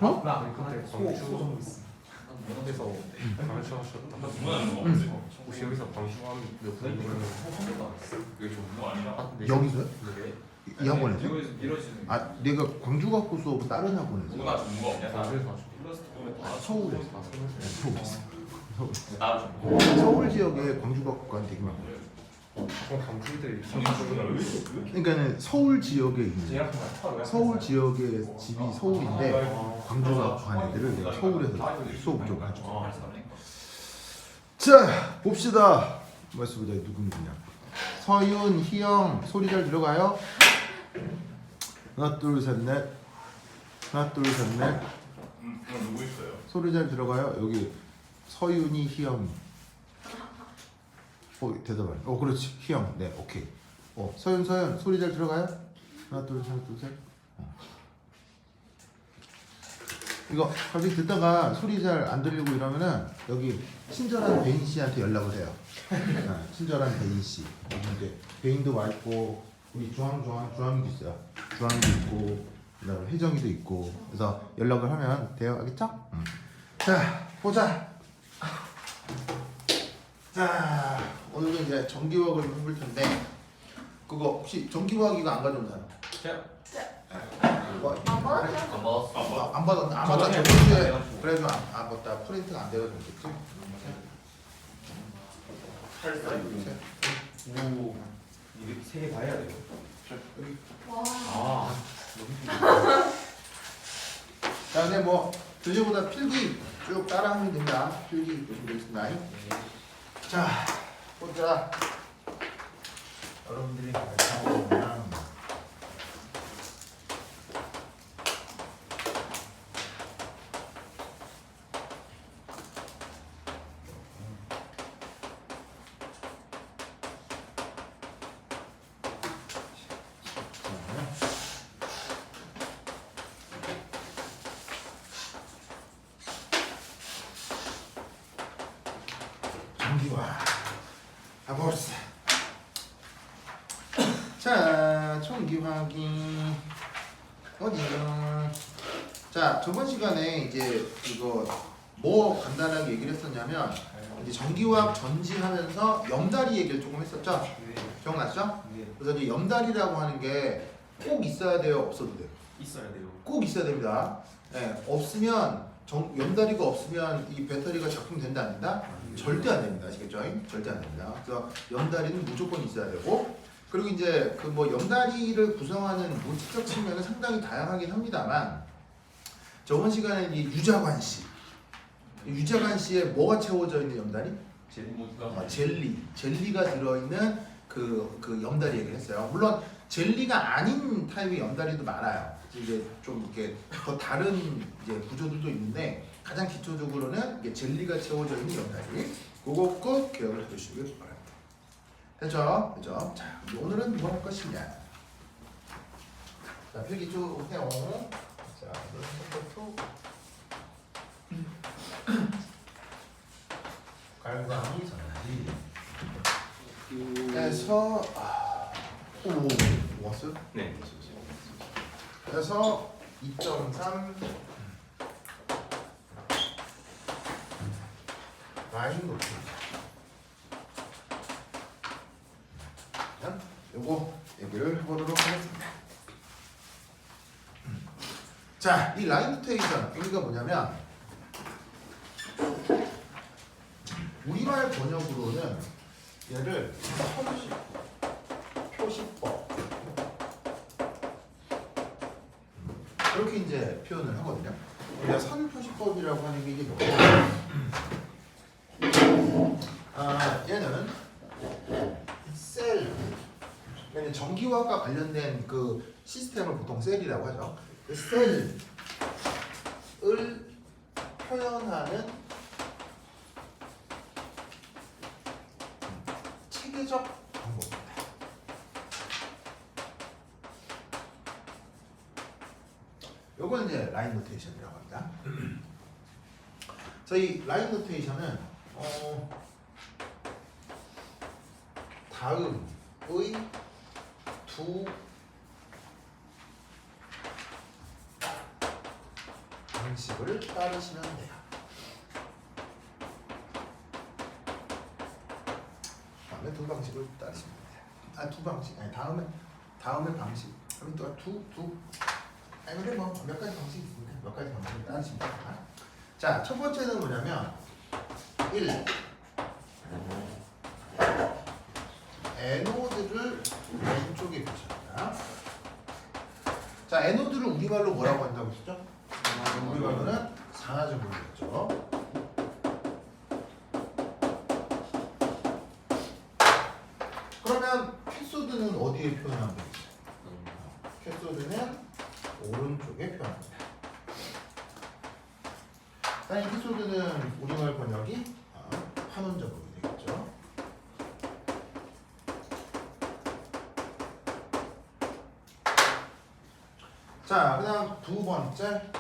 어? 나 그때 소 있어. 그래서 방심하셨다. 중간에 뭐 없지? 혹시 여기서 방심하는 몇 분? 이게 좋은 거 아니야? 여기서요? 네. 이 학원에서? 이거에서 밀어지는 거. 아 내가 광주 갖고 수업은 다른 학원에서. 누구나 좋은 거 없냐? 방실 가지고. 플러스 보면 다 서울에서. 나도 좋은 거. 서울 지역에 광주 갖고 관 되게 많아요. 그럼 강주들이 그러니까는 서울 지역에 있는 제약품 서울 지역의 집이 서울인데 광주가 간 애들을 내가 서울에서 수업을 좀 가지고. 자 봅시다. 말씀 보자 누구냐. 서윤, 희영 소리 잘 들어가요? 하나 둘 셋 넷. 하나 둘 셋 넷. 누구 있어요? 소리 잘 들어가요? 여기 서윤이, 희영. 대답을. 그렇지. 희영. 네, 오케이. 서윤 소리 잘 들어가요? 하나 둘 셋. 이거 갑자기 듣다가 소리 잘 안 들리고 이러면은 여기 친절한 배인 씨한테 연락을 해요. 친절한 배인 씨. 이제 배인도 와 있고 우리 주한이도 있어요. 주한이도 있고 그다음에 혜정이도 있고 그래서 연락을 하면 돼요. 알겠죠? 자 보자. 자 오늘은 이제 전기화학을 해볼 텐데 그거 혹시 전기화학 이거 안 가져온 사람? 안 먹었어. 안 받았나? 안 받았. 저번 주에 그래도 안 받다. 프린트가 안 돼가지고 그랬지. 8, 4, 6. 오 이게 세개 다 해야 돼요. 와. 아 자, 근데 뭐 교재보다 필기 쭉 따라하면 된다. 필기 보시면 되겠습니다. 자, 보자. 여러분들이 잘하는 전기화 가봅시다. 자, 전기화기 어디요? 자, 저번 시간에 이제 이거 뭐 간단하게 얘기를 했었냐면 이제 전기화학 전지하면서 염다리 얘기를 조금 했었죠? 네. 기억났죠? 네. 그래서 이제 염다리라고 하는 게 꼭 있어야 돼요, 없어도 돼요? 있어야 돼요. 꼭 있어야 됩니다. 없으면 염다리가 없으면 이 배터리가 작동된다 안 된다? 절대 안 됩니다. 아시겠죠? 절대 안 됩니다. 그래서 염다리는 무조건 있어야 되고 그리고 이제 그 뭐 염다리를 구성하는 물질적 측면은 상당히 다양하긴 합니다만 저번 시간에 이 유자관 씨에 뭐가 채워져 있는 염다리? 젤리가 들어있는 그 염다리 얘기를 했어요. 물론 젤리가 아닌 타입의 염다리도 많아요. 이게 좀 이렇게 더 다른 이제 구조들도 있는데 가장 기초적으로는 이게 젤리가 채워져 있는 염다리. 그거 꼭 기억을 해두시길 바랍니다. 됐죠? 그죠? 자, 오늘은 뭐 할 것이냐? 자, 필기 쭉 해요. 자, 갈광이 전지. 그래서 왔어요? 네. 그래서 2.3 라인 높이. 요거 얘기를 해보도록 하겠습니다. 자, 이 라인 노테이션 의미가 뭐냐면 우리말 번역으로는 얘를 표시법 이렇게 이제 표현을 하거든요. 우리가 선표시법이라고 하는 게 이게 뭐고? 얘는 셀, 얘는 전기화학과 관련된 그 시스템을 보통 셀이라고 하죠. 그 셀을 표현하는 체계적 방법입니다. 요건 이제 라인 노테이션이라고 합니다. 그래서 이 라인 노테이션은 다음의 두 방식을 따르시면 돼요. 다음에 두 방식을 따르시면 돼요. 두 방식 아니 다음에 방식 그럼 또 아니 근데 뭐 몇 가지 방식이 있습니다. 몇 가지 방식을 따르시면 됩니다. 자, 첫 번째는 뭐냐면 1. 에노드를 왼쪽에 붙입니다. 자, 에노드를 우리말로 뭐라고 한다고 했죠? 우리말로는 산화제물이었죠. 그러면 캐소드는 어디에 표현하면 되겠어요? 캐소드는 오른쪽에 표현합니다. 당연히 캐소드는 우리말 번역이 환원적으로 되겠죠. 자, 그 다음 두 번째,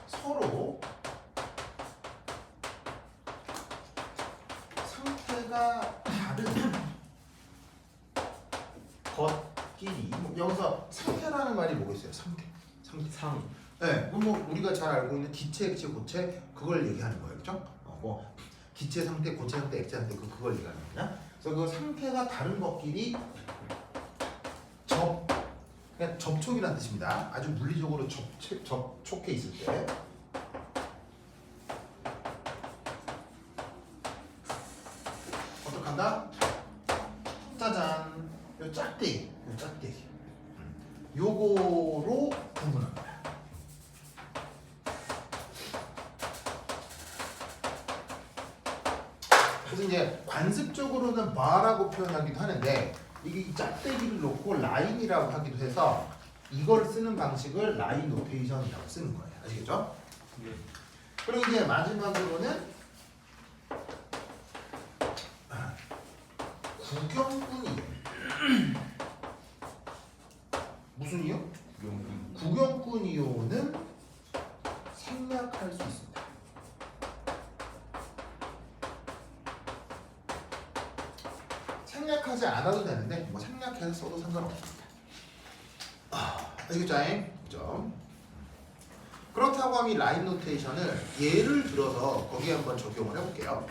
서로 상태가 다른 것끼리, 여기서 상태라는 말이 뭐겠어요? 상태. 네, 뭐 우리가 잘 알고 있는 기체, 액체, 고체 그걸 얘기하는 거예요, 그렇죠? 뭐 기체 상태, 고체 상태, 액체 상태 그걸 얘기하는 거냐? 그래서 그 상태가 다른 것끼리 그냥 접촉이라는 뜻입니다. 아주 물리적으로 접촉해 있을 때. 어떡한다? 짜잔, 요 짝대기. 요거로 구분합니다. 그래서 이제 관습적으로는 바라고 표현하기도 하는데 이게 이 짝대기를 놓고 라인이라고 하기도 해서 이걸 쓰는 방식을 라인 노테이션이라고 쓰는 거예요. 아시겠죠? 그리고 이제 마지막으로는 구경꾼이요. 무슨 이요? 구경꾼이요는 생략할 수 있습니다. 생략하지 않아도 되는데 뭐 생략해서 써도 상관없습니다. 아시겠죠? 그렇다고 하면 이 라인 노테이션을 예를 들어서 거기에 한번 적용을 해볼게요.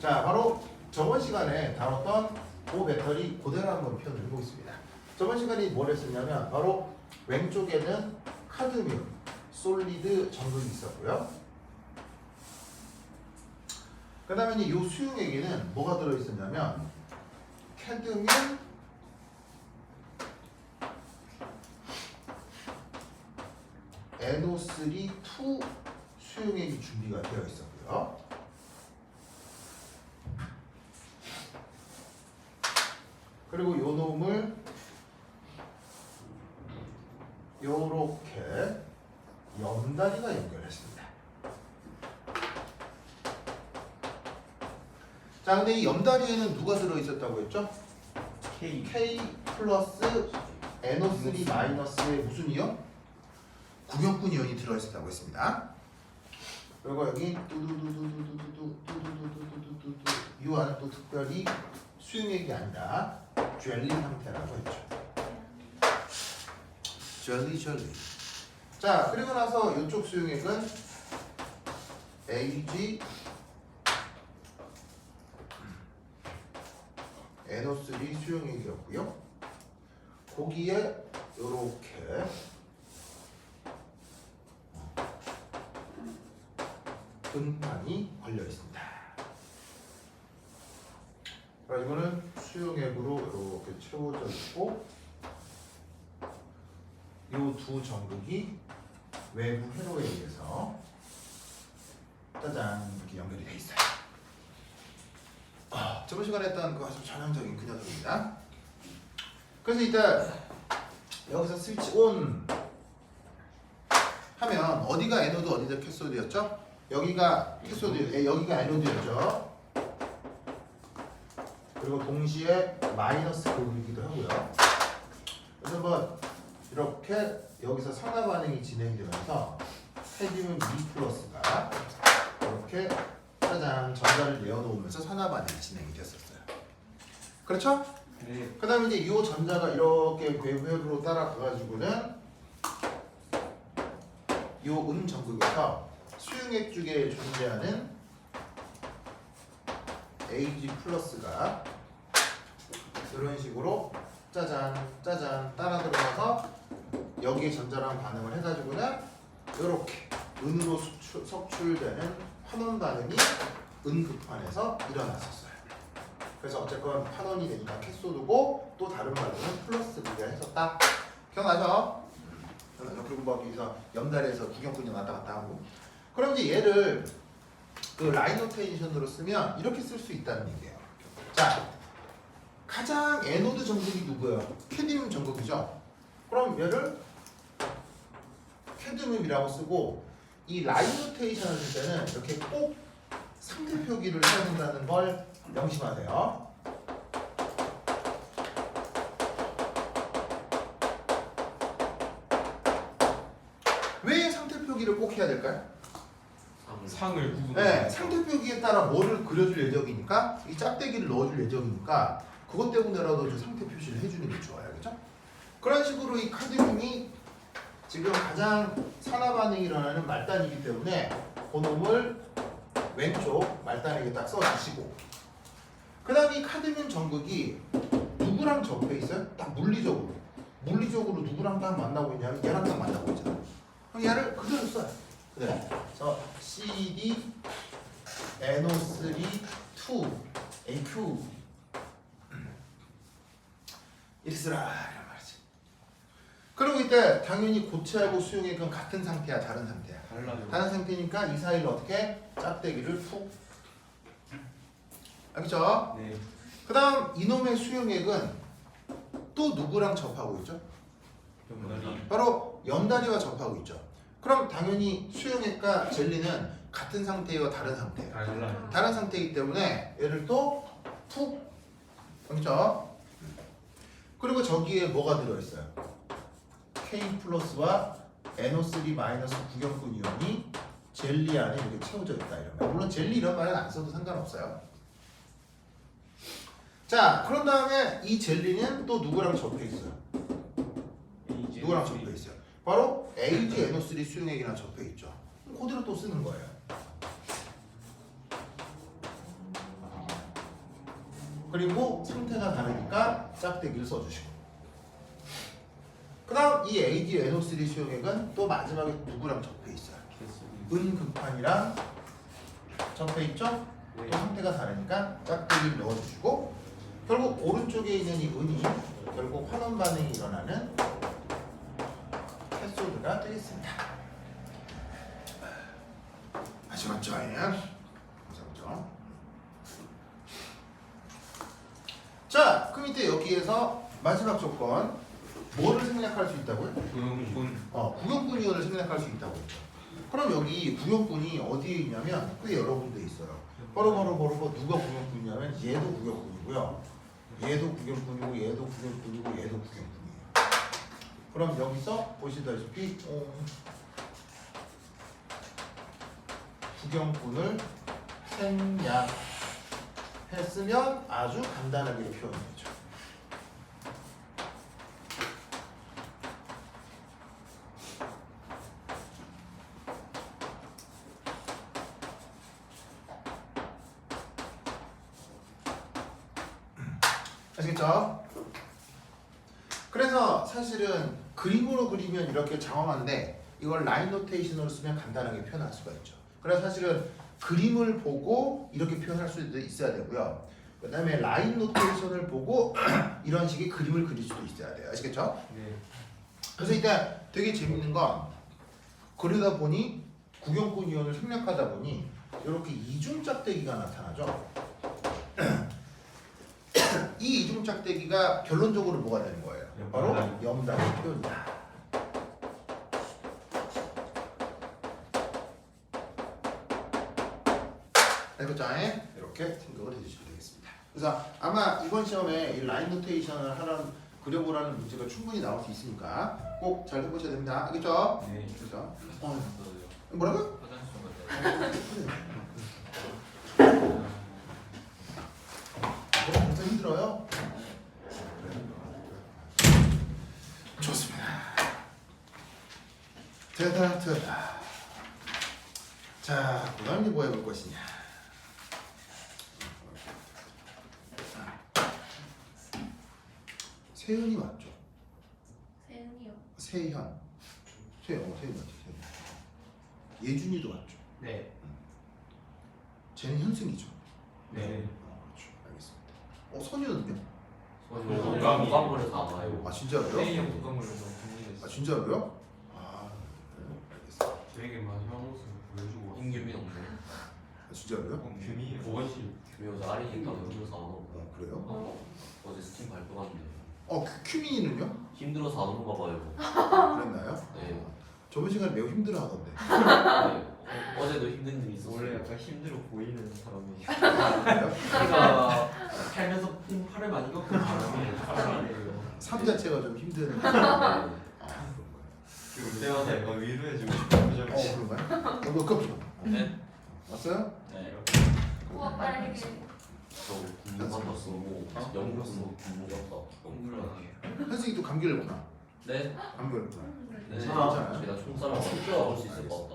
자, 바로 저번 시간에 다뤘던 그 배터리 그대로 한번 표현을 해보겠습니다. 저번 시간에 뭘 했었냐면 바로 왼쪽에는 카드뮴, 솔리드 정극이 있었고요. 그 다음에 이 수용액에는 뭐가 들어있었냐면 캐드뮴, NO3 2 수용액이 준비가 되어 있었고요. 그리고 요 놈을 요렇게 염다리가 연결했습니다. 자, 근데 이 염다리에는 누가 들어있었다고 했죠? K 플러스 NO3 마이너스의 무슨 이온? 구경꾼 이온이 들어있었다고 했습니다. 그리고 여기 뚜두두두두두두두두두두두두 이 안은 또 특별히 수용액이 아니라 젤리 상태라고 했죠. 젤리. 자, 그리고 나서 이쪽 수용액은 AG NO3 수용액이었고요. 거기에 이렇게 근판이 걸려 있습니다. 이거는 수용액으로 이렇게 채워져 있고, 이 두 정극이 외부 회로에 의해서 짜잔 이렇게 연결이 돼 있어요. 저번 시간에 했던 그 아주 전형적인 그 녀석입니다. 그래서 일단 여기서 스위치 온 하면 어디가 에노드 어디가 캐소드였죠? 여기가 캐소드, 여기가 에노드였죠. 그리고 동시에 마이너스 극이기도 하고요. 그래서 뭐 이렇게 여기서 산화 반응이 진행이 되면서 헤디움 2 플러스가 이렇게 짜잔 전자를 내어놓으면서 산화 반응이 진행이 됐었어요. 그렇죠? 네. 그 다음에 이제 이 전자가 이렇게 외부로 따라가가지고는 요 전극에서 수용액 쪽에 존재하는 AG 플러스가 이런 식으로 짜잔 짜잔 따라 들어가서 여기에 전자랑 반응을 해가지고는 이렇게 은으로 석출되는 환원 반응이 은극판에서 일어났었어요. 그래서 어쨌건 환원이 되니까 캐소드고 또 다른 말로는 플러스가 했었다. 기억나죠? 그리고 뭐 여기서 염다리에서 구경꾼이 왔다 갔다 하고. 그럼 이제 얘를 그 라인 노테이션으로 쓰면 이렇게 쓸 수 있다는 얘기예요. 자, 가장 에노드 전극이 누구예요? 캐드뮴 전극이죠. 그럼 얘를 캐드뮴이라고 쓰고 이 라인 노테이션을 쓸 때는 이렇게 꼭 상대 표기를 해야 된다는 걸 명심하세요. 왜 상태 표기를 꼭 해야 될까요? 상을 구분해. 네, 상태 표기에 따라 뭐를 그려줄 예정이니까 이 짝대기를 넣어줄 예정이니까 그것 때문에라도 저 상태 표시를 해주는 게 좋아요, 그렇죠? 그런 식으로 이 카드뮴이 지금 가장 산화 반응이 일어나는 말단이기 때문에 그놈을 왼쪽 말단에게 딱 써주시고, 그 다음에 이 카드뮴 전극이 누구랑 접해 있어요? 딱 물리적으로 누구랑 딱 만나고 있냐면 얘랑 딱 만나고 있잖아요. 그럼 얘를 그대로 써요. 네. 그래서 CD NO3 2 AQ 이렇게 쓰라 이런 말이지. 그리고 이때 당연히 고체하고 수용액은 같은 상태야, 다른 상태야? 달라요. 다른 상태니까 이 사이를 어떻게 짝대기를 푹. 알겠죠? 네. 그 다음 이놈의 수용액은 또 누구랑 접하고 있죠? 염다리. 바로 염다리와 접하고 있죠. 그럼 당연히 수용액과 젤리는 같은 상태예요, 다른 상태예요? 달라요. 다른 상태이기 때문에 얘를 또 푹. 알겠죠? 그리고 저기에 뭐가 들어있어요? K 플러스와 NO3 마이너스 구경꾼 이온이 젤리 안에 이렇게 채워져 있다 이런 말. 물론 젤리 이런 말은 안 써도 상관없어요. 자, 그런 다음에 이 젤리는 또 누구랑 접해 있어요? 누구랑 접해 있어요? 바로 AgNO3 수용액이랑 접해 있죠. 그대로 또 쓰는 거예요. 그리고 상태가 다르니까 짝대기를 써주시고. 그 다음 이 AgNO3 수용액은 또 마지막에 누구랑 접해 있어요? 은극판이랑 접해 있죠? 또 상태가 다르니까 짝대기를 넣어주시고, 결국 오른쪽에 있는 이 은이 결국 환원 반응이 일어나는 캐소드가 되겠습니다. 아시겠죠? 아시겠죠? 자, 그럼 이때 여기에서 마지막 조건 뭐를 생략할 수 있다고요? 구용군. 구경꾼 이온을 생략할 수 있다고 했죠. 그럼 여기 구경꾼이 어디에 있냐면 꽤 여러 군데 있어요. 바로 누가 구경꾼이냐면 얘도 구경꾼이고요. 얘도 구경꾼이고 얘도 구경꾼이고 얘도 구경꾼이에요. 그럼 여기서 보시다시피 구경꾼을 생략했으면 아주 간단하게 표현되죠. 아시겠죠? 그래서 사실은 그림으로 그리면 이렇게 장황한데 이걸 라인 노테이션으로 쓰면 간단하게 표현할 수가 있죠. 그래서 사실은 그림을 보고 이렇게 표현할 수도 있어야 되고요. 그 다음에 라인 노테이션을 보고 이런 식의 그림을 그릴 수도 있어야 돼요. 아시겠죠? 네. 그래서 이때 되게 재밌는 건 그러다 보니 구경꾼 이온을 생략하다 보니 이렇게 이중 짝대기가 나타나죠. 이 이중 짝대기가 결론적으로 뭐가 되는 거예요? 바로 염다리 표현이다. 알겠죠? 이렇게 생각을 해주시면 되겠습니다. 그래서 아마 이번 시험에 이 라인 노테이션을 그려보라는 문제가 충분히 나올 수 있으니까 꼭 잘 해보셔야 됩니다. 알겠죠? 네. 그렇죠? 뭐라고요? 엄청 힘들어요? 좋습니다. 대단하다. 자, 그다음 이제 뭐 해볼 것이냐. 세은이 맞죠? 세은이요. 세현. 세현 맞죠? 세현. 예준이도 맞죠? 네. 쟤는 현승이죠? 네. 그렇죠. 알겠습니다. 선유는요? 무광물에서 나와요. 아 진짜로요? A형 독감물에서 분리했어요. 아 진짜로요? 아 네, 알겠습니다. 되게 막 형 모습 보여주고. 임규민 없네. 아, 진짜로요? 규미 보건실. 규민 어제 아린이 있다고 힘들어서 안 오고. 그래요? 어제 스팀 발표하는데 큐민이는요? 힘들어서 안 오는가 봐요. 그랬나요? 네. 저번 시간에 매우 힘들어 하던데. 네. 어제도 힘든 일이 있었어요. 원래 약간 힘들어 보이는 사람이. 그래요? 제가 살면서 팔을 많이 걷고 사람이에요. 삶 자체가 좀 힘든. 네. 그런가요? 올 때마다 약간 위로해주고 싶은 표정이. 그런가요? 이거 cấp. 네. 왔어요? 네. 우와 빨리. 저 공부 받았어. 영국 공부 갔다. 공부를 안 해요. 현승이 또 감기를 했구나. 네. 감기 걸렸구나. 네. 괜찮아요? 제가 총사를 먹을 수 있을 것 같다.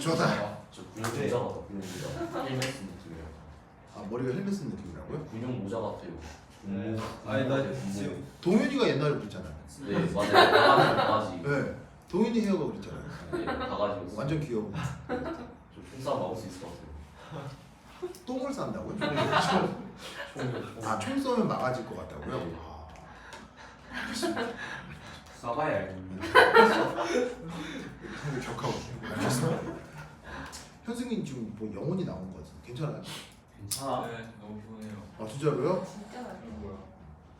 좋다. 저 군용 모자 같다. 군용 모자. 헬멧 쓴 느낌이에요. 아 머리가 헬멧 쓴 느낌이라고요? 군용 모자 같아요. 군무. 아니 나 지금 동현이가 옛날에 그랬잖아요. 네 맞아요. 바가지. 네. 동현이 헤어가 그랬잖아요. 네 바가지. 완전 귀여워. 저 총사 먹을 수 있을 것 같아요. 똥을 싼다고요? 아, 총 쏘면 막아질 것 같다고요? 네. 아, 쏴봐야 알겠는데. 상대 격하고. 알겠습니다. 현승이 지금 뭐 영혼이 나온 거 같은데 괜찮아요? 괜찮아. 네 너무 좋네요. 아 진짜로요? 진짜 맛있어.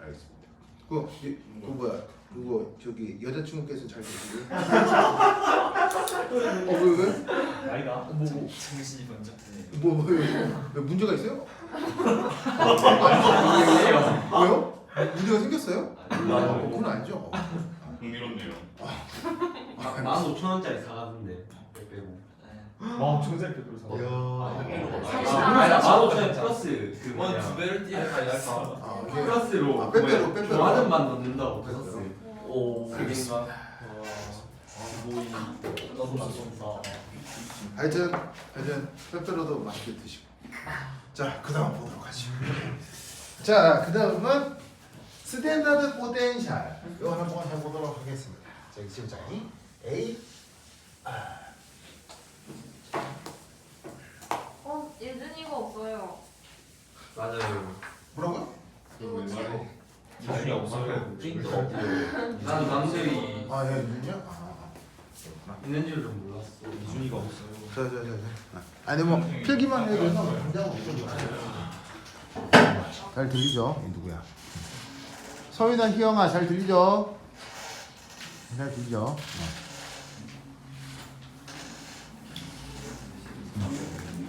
알겠습니다. 그거 뭐야? 그거 저기 여자친구께서는 잘 계시고? 왜? 나이가? 뭐 정신이 번쩍 드네. 왜 문제가 있어요? 아니에요. 왜요? 문제가 생겼어요? 몰라요. 그건 아니죠. 흥미롭네요. 15,000원짜리 사갔는데 빼고. 와 엄청 잘 펴들어 사. 이야. 15,000원 플러스 그 뭐냐. 두 배를 띄할까 아, 이게 플러스로 빼빼로, 빼빼로. 좋아하는 맛 넣는다고 플러스. 오. 알겠습니다. 모임. 하여튼 빼빼로도 맛있게 드시고. 자, 그다음 보도록 하죠. 자, 그다음은 스탠다드 포텐셜. 이거 한번 해보도록 하겠습니다. 자, 지우장이 A. 예준이가 없어요. 맞아요. 뭐라고요? 이거 최고. 자신이 없어요. 찡도 없고요. 난 남들이 아, 예, 윤이요? 아, 그렇구나. 있는 줄 좀 몰랐어. 이준이가 없어요. 자. 아니 뭐 필기만 해도 당장 없어도 잘 들리죠? 이 누구야? 서윤아, 희영아 잘 들리죠? 잘 들리죠?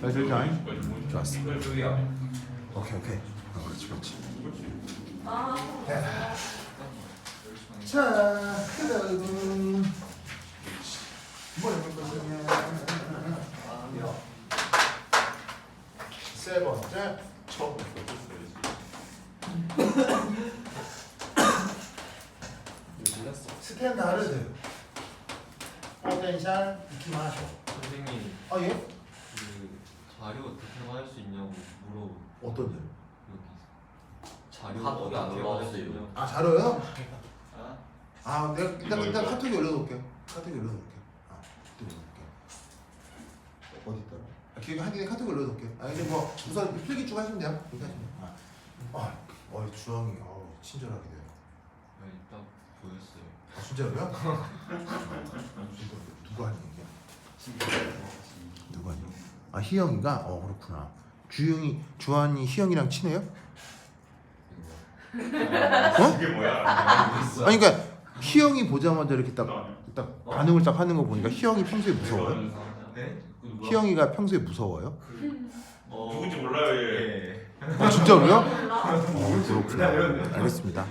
잘 들리죠? 좋았어. 여기야. 오케이. 그렇지. 아. 자, 그다음 뭘 해볼 것이냐? 세 번째 처음부터 몰랐어. 스탠다르드 포텐셜 이키마쇼. 선생님 아 예? 그 자료 어떻게 받을 수 있냐고 물어. 어떤 일? 여기 자료 카톡이 안 어떻게 올라왔어요. 받을 수 있냐고. 아 자료요? 아? 아 내가 일단 카톡에 올려놓을게요. 아, 또 올려놓을게. 어디 있더라? 기억이 하긴 카톡에 올려놓을게요. 아 이제 뭐 우선 필기 쭉 하시면 돼요. 주황이 친절하게 돼요. 네, 이따 보였어요. 아 진짜로요? 누가 하는 얘기야? 누가 하는? 아 희영이가? 그렇구나. 주한이 희영이랑 친해요? 이게 뭐야? 아니 그러니까 희영이 보자마자 이렇게 딱 반응을 딱 하는 거 보니까 희영이 평소에 무서워요? 네? 희영이가 평소에 무서워요? 누군지 몰라요 얘. 아 진짜로요? 몰라? 그렇구나. 알겠습니다.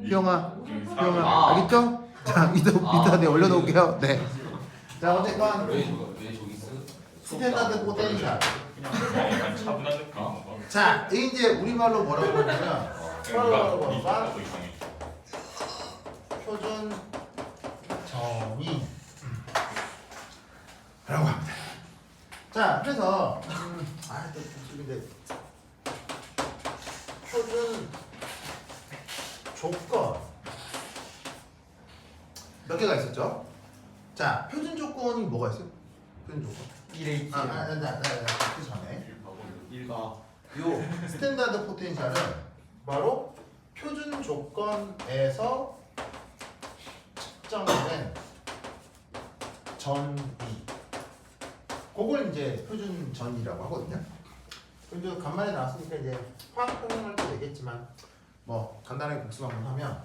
희영아, 아. 알겠죠? 자 이따 내가 올려놓을게요. 네. 자 어쨌건 왜 저기 있어? 스탠다드 포텐셜. 약간 차분한 느낌. 자 이제 우리말로 뭐라고 하냐면 이상해. 표준 정의 라고 합니다. 자, 그래서 또 복습인데 표준 조건 몇 개가 있었죠? 자, 표준 조건이 뭐가 있어요? 표준 조건. 1H 그 전에 1가 요 스탠다드 포텐셜은 바로 표준 조건에서 측정된 전위. 그걸 이제 표준 전이라고 하거든요. 그래도 간만에 나왔으니까 이제 화학 평형할 때 되겠지만 뭐 간단하게 복습 한번 하면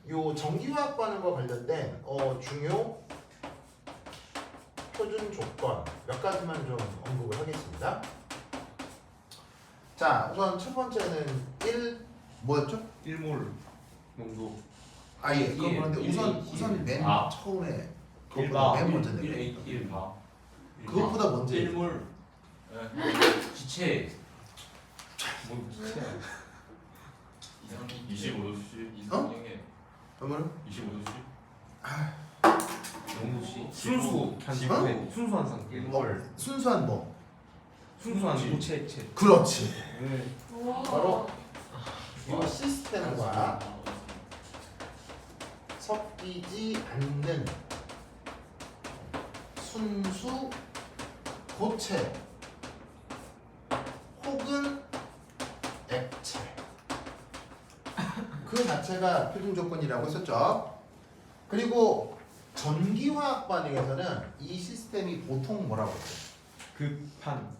요 전기화학 반응과 관련된 중요 표준 조건 몇 가지만 좀 언급을 하겠습니다. 자, 우선 첫 번째는 1 뭐였죠? 1몰 농도 예. 그런데 우선 맨 아. 처음에 일바. 그것보다 맨 먼저 내가 1바 그것보다 먼저 1몰 기체 뭐 기체야 25도씨 이상형의 그러면 25도씨 농도씨 지구. 지구의 순수한 상태 1몰 순수한 뭐? 순수한 고체체 그렇지. 네. 우와. 바로 이 시스템과 섞이지 않는 순수 고체 혹은 액체 그 자체가 표준 조건이라고 했었죠. 그리고 전기화학 반응에서는 이 시스템이 보통 뭐라고 했어요? 급한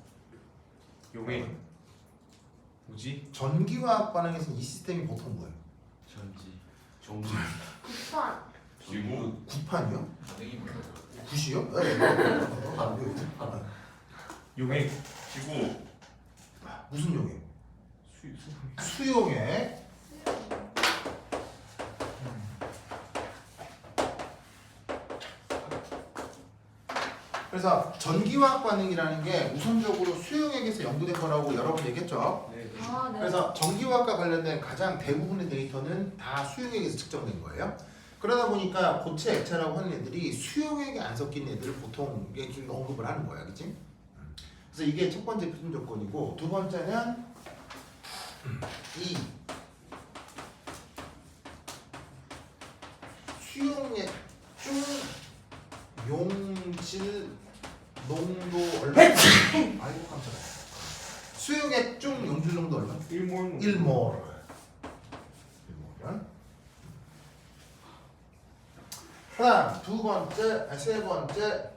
용액 뭐지? 전기화학 반응에서는 이 시스템이 보통 뭐예요? 전지 정지. 급한. 지구. 구판이요? 반응이 뭐야? 굿이요? 네. 용액 지구. 무슨 용액? 수 수용액. 그래서 전기화학 반응이라는 게 우선적으로 수용액에서 연구될 거라고 여러 번 얘기했죠. 네. 아, 네. 그래서 전기화학과 관련된 가장 대부분의 데이터는 다 수용액에서 측정된 거예요. 그러다 보니까 고체 액체라고 하는 애들이 수용액에 안 섞인 애들을 보통 이렇게 언급을 하는 거야, 그렇지? 그래서 이게 첫 번째 표준 조건이고, 두 번째는 이 수용액 중 용질 농도 얼마? 아이고 깜짝이야. 수용액 중 용질 농도 얼마? 1몰 1몰. 그다음 세 번째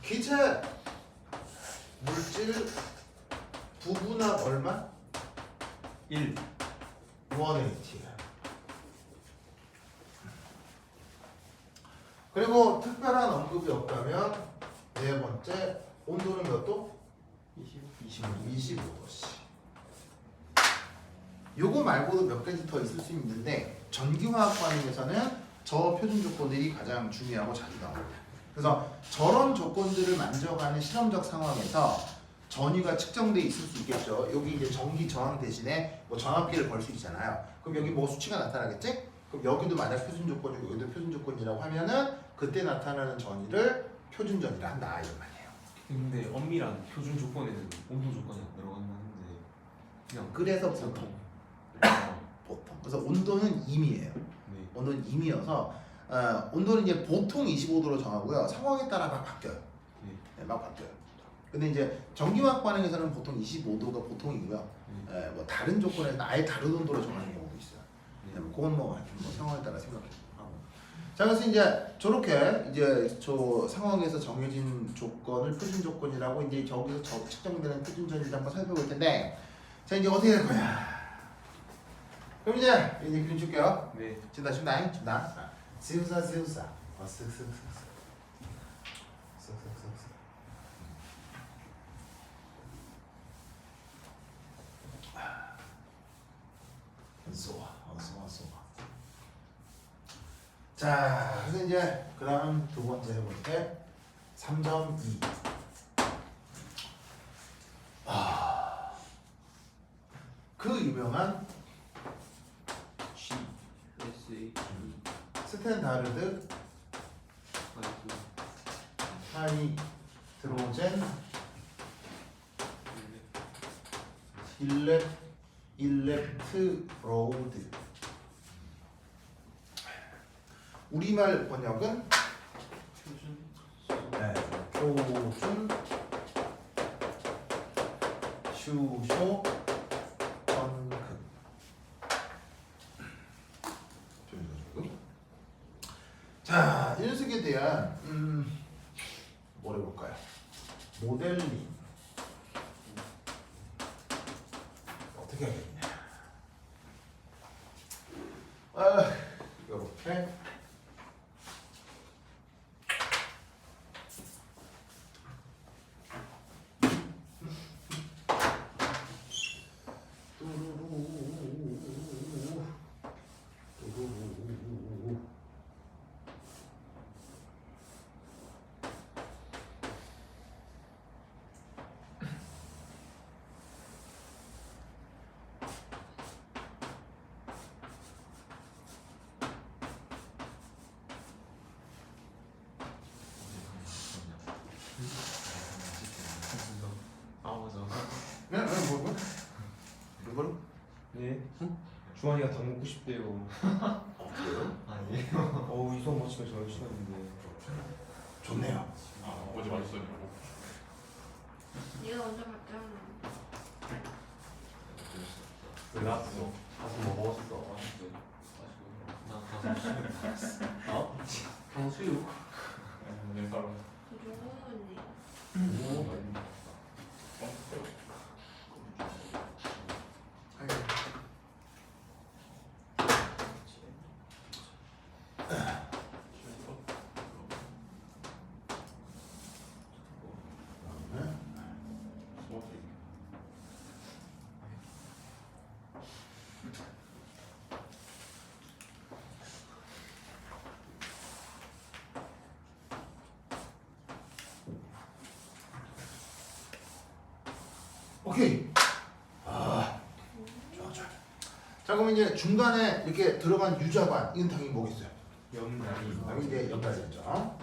기체 물질 부분합 얼마? 1 180. 그리고 특별한 언급이 없다면 네 번째 온도는 몇 도? 25도씨. 요거 말고도 몇 가지 더 있을 수 있는데 전기화학 반응에서는 저 표준 조건들이 가장 중요하고 자주 나옵니다. 그래서 저런 조건들을 만져가는 실험적 상황에서 전위가 측정돼 있을 수 있겠죠. 여기 이제 전기 저항 대신에 뭐 전압기를 걸 수 있잖아요. 그럼 여기 뭐 수치가 나타나겠지? 그럼 여기도 만약 표준 조건이고 여기도 표준 조건이라고 하면은 그때 나타나는 전위를 표준 전위라 한다 이런 말이에요. 근데 엄밀한 표준 조건에는 온도 조건이 안 들어간다는데 그냥 그래서 보통. 그래서 온도는 임의예요. 네. 온도는 임의여서 온도는 이제 보통 25도로 정하고요. 상황에 따라 막 바뀌어요. 네, 막 바뀌어요. 근데 이제 전기화학 반응에서는 보통 25도가 보통이고요. 뭐 다른 조건에는 아예 다른 온도로 정하는 경우도 있어요. 네, 뭐 그건 뭐 하여튼 뭐 상황에 따라 생각하고. 자, 그래서 이제 저렇게 이제 저 상황에서 정해진 조건을 표준 조건이라고 이제 저기서 측정되는 표준 전위를 한번 살펴볼 텐데, 자 이제 어떻게 될 거야? 그럼 이제 그림 줄게요. 네. 준다. 시우사. 쓱쓱쓱쓱. 쏘아. 자, 그래서 이제 그다음 두 번째 해볼게. 3.2. 그 유명한 스탠다르드 하이드로젠 일렉트로드. 우리말 번역은 네, 표준 수소 전극. 자, 이 녀석에 대한 뭘 해볼까요? 모델링 어떻게 하겠냐? 이렇게 아 맞아. 뭐? 이거로? 네. 주환이가 닭 먹고 싶대요. 그래요? 아니에요. 어우 이 수업 마치면 저녁 시간인데. 좋네요. 아 어제 맛있어요. 네가 먼저 갔잖아. 몰랐어. 가서 먹었어. 나 가서 수육 받았어. 어? 강수육. 네 바로. 조금은요. 오케이. 아, 좋아. 자, 그러면 이제 중간에 이렇게 들어간 유자반 이건 당연히 뭐겠어요? 연날이. 당연히 이제 연달이죠.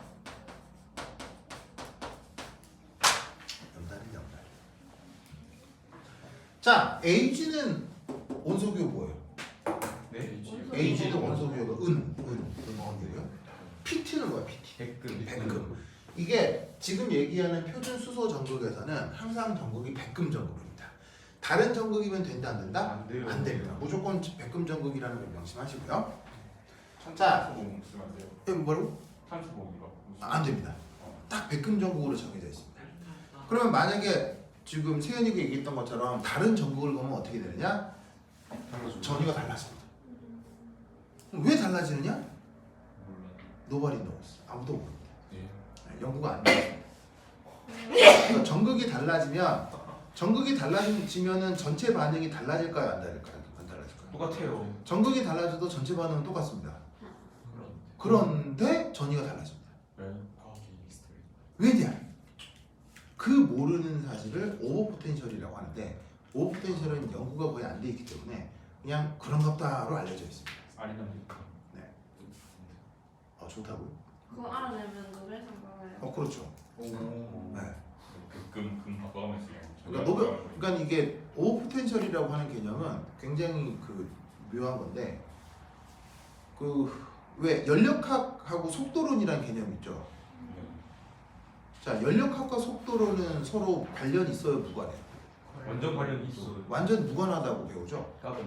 연달. 자, Ag는 원소기호 뭐예요? 네. Ag는 원소기호가 은이고요. PT는 뭐야? PT. 백금. 이게 지금 얘기하는 표준 수소 전극에서는 항상 전극이 백금 전극입니다. 다른 전극이면 된다 안 된다? 안 돼요. 안 됩니다. 무조건 백금 전극이라는 걸 명심하시고요. 탄소봉 쓰면 안 돼요. 뭐라고? 탄소봉인가? 안 됩니다. 딱 백금 전극으로 정해져 있습니다. 그러면 만약에 지금 세연이가 얘기했던 것처럼 다른 전극을 보면 어떻게 되느냐? 전위가 달라집니다. 왜 달라지느냐? Nobody knows. 아무도 모릅니다. 연구가 안 돼요. 그러니까 전극이 달라지면은 전체 반응이 달라질까요? 안 달라질까요? 안 달라질까요? 똑같아요. 전극이 달라져도 전체 반응은 똑같습니다. 그런데 전위가 달라집니다. 왜냐? 그 모르는 사실을 오버 포텐셜이라고 하는데 오버 포텐셜은 연구가 거의 안 돼 있기 때문에 그냥 그런갑다로 알려져 있습니다. 아니면 될까? 좋다고요? 그거 알아내면 노벨상 받아요. 그렇죠. 오. 네. 금 바꿔가면서. 그러니까 이게 오버 포텐셜이라고 하는 개념은 굉장히 그 묘한 건데 그 왜 연력학하고 속도론이라는 개념 있죠. 자, 연력학과 속도론은 서로 관련이 있어요, 무관해요? 완전 관련이 있어. 완전 무관하다고 배우죠. 까비.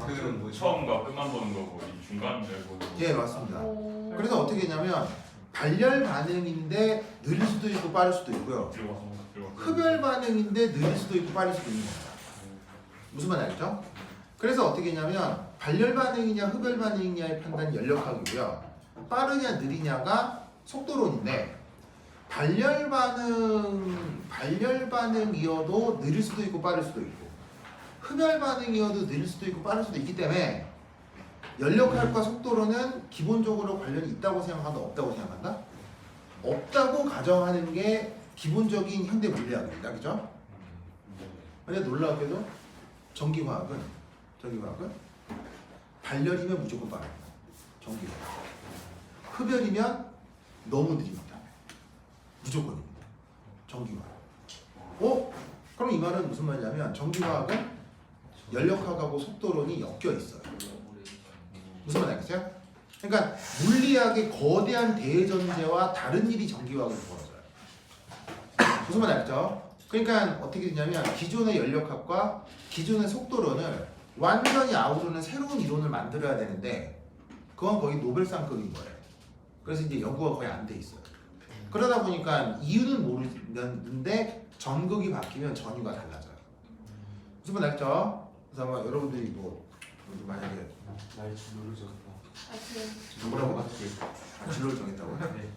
그건 뭐죠? 처음과 끝만 보는 거고 이 중간 말고. 예, 맞습니다. 오. 그래서 어떻게 했냐면 발열 반응인데 느릴 수도 있고 빠를 수도 있고요. 들어가서. 흡열 반응인데 느릴 수도 있고 빠를 수도 있는 겁니다. 무슨 말인지 알죠? 그래서 어떻게 했냐면 발열 반응이냐 흡열 반응이냐의 판단이 연력학이고요. 빠르냐 느리냐가 속도론인데 발열 반응이어도 느릴 수도 있고 빠를 수도 있고 흡열 반응이어도 느릴 수도 있고 빠를 수도 있기 때문에 연력학과 속도론은 기본적으로 관련이 있다고 생각한다, 없다고 생각한다? 없다고 가정하는 게 기본적인 현대 물리학입니다, 그죠? 근데 놀랍게도 전기화학은 발열이면 무조건 빠릅니다. 전기화학. 흡열이면 너무 느립니다. 무조건입니다. 전기화. 그럼 이 말은 무슨 말이냐면 전기화학은 연력학하고 속도론이 엮여 있어요. 무슨 말 알겠어요? 그러니까 물리학의 거대한 대전제와 다른 일이 전기화학으로 벌어져요. 무슨 말 알겠죠? 그러니까 어떻게 되냐면 기존의 연력학과 기존의 속도론을 완전히 아우르는 새로운 이론을 만들어야 되는데 그건 거의 노벨상급인 거예요. 그래서 이제 연구가 거의 안 돼 있어요. 그러다 보니까 이유는 모르는데 전극이 바뀌면 전유가 달라져요. 무슨 말 알겠죠? 그래서 아마 여러분들이 뭐 만약에 나의 진로를 적었다. 뭐라고 진로를 정했다고? 네.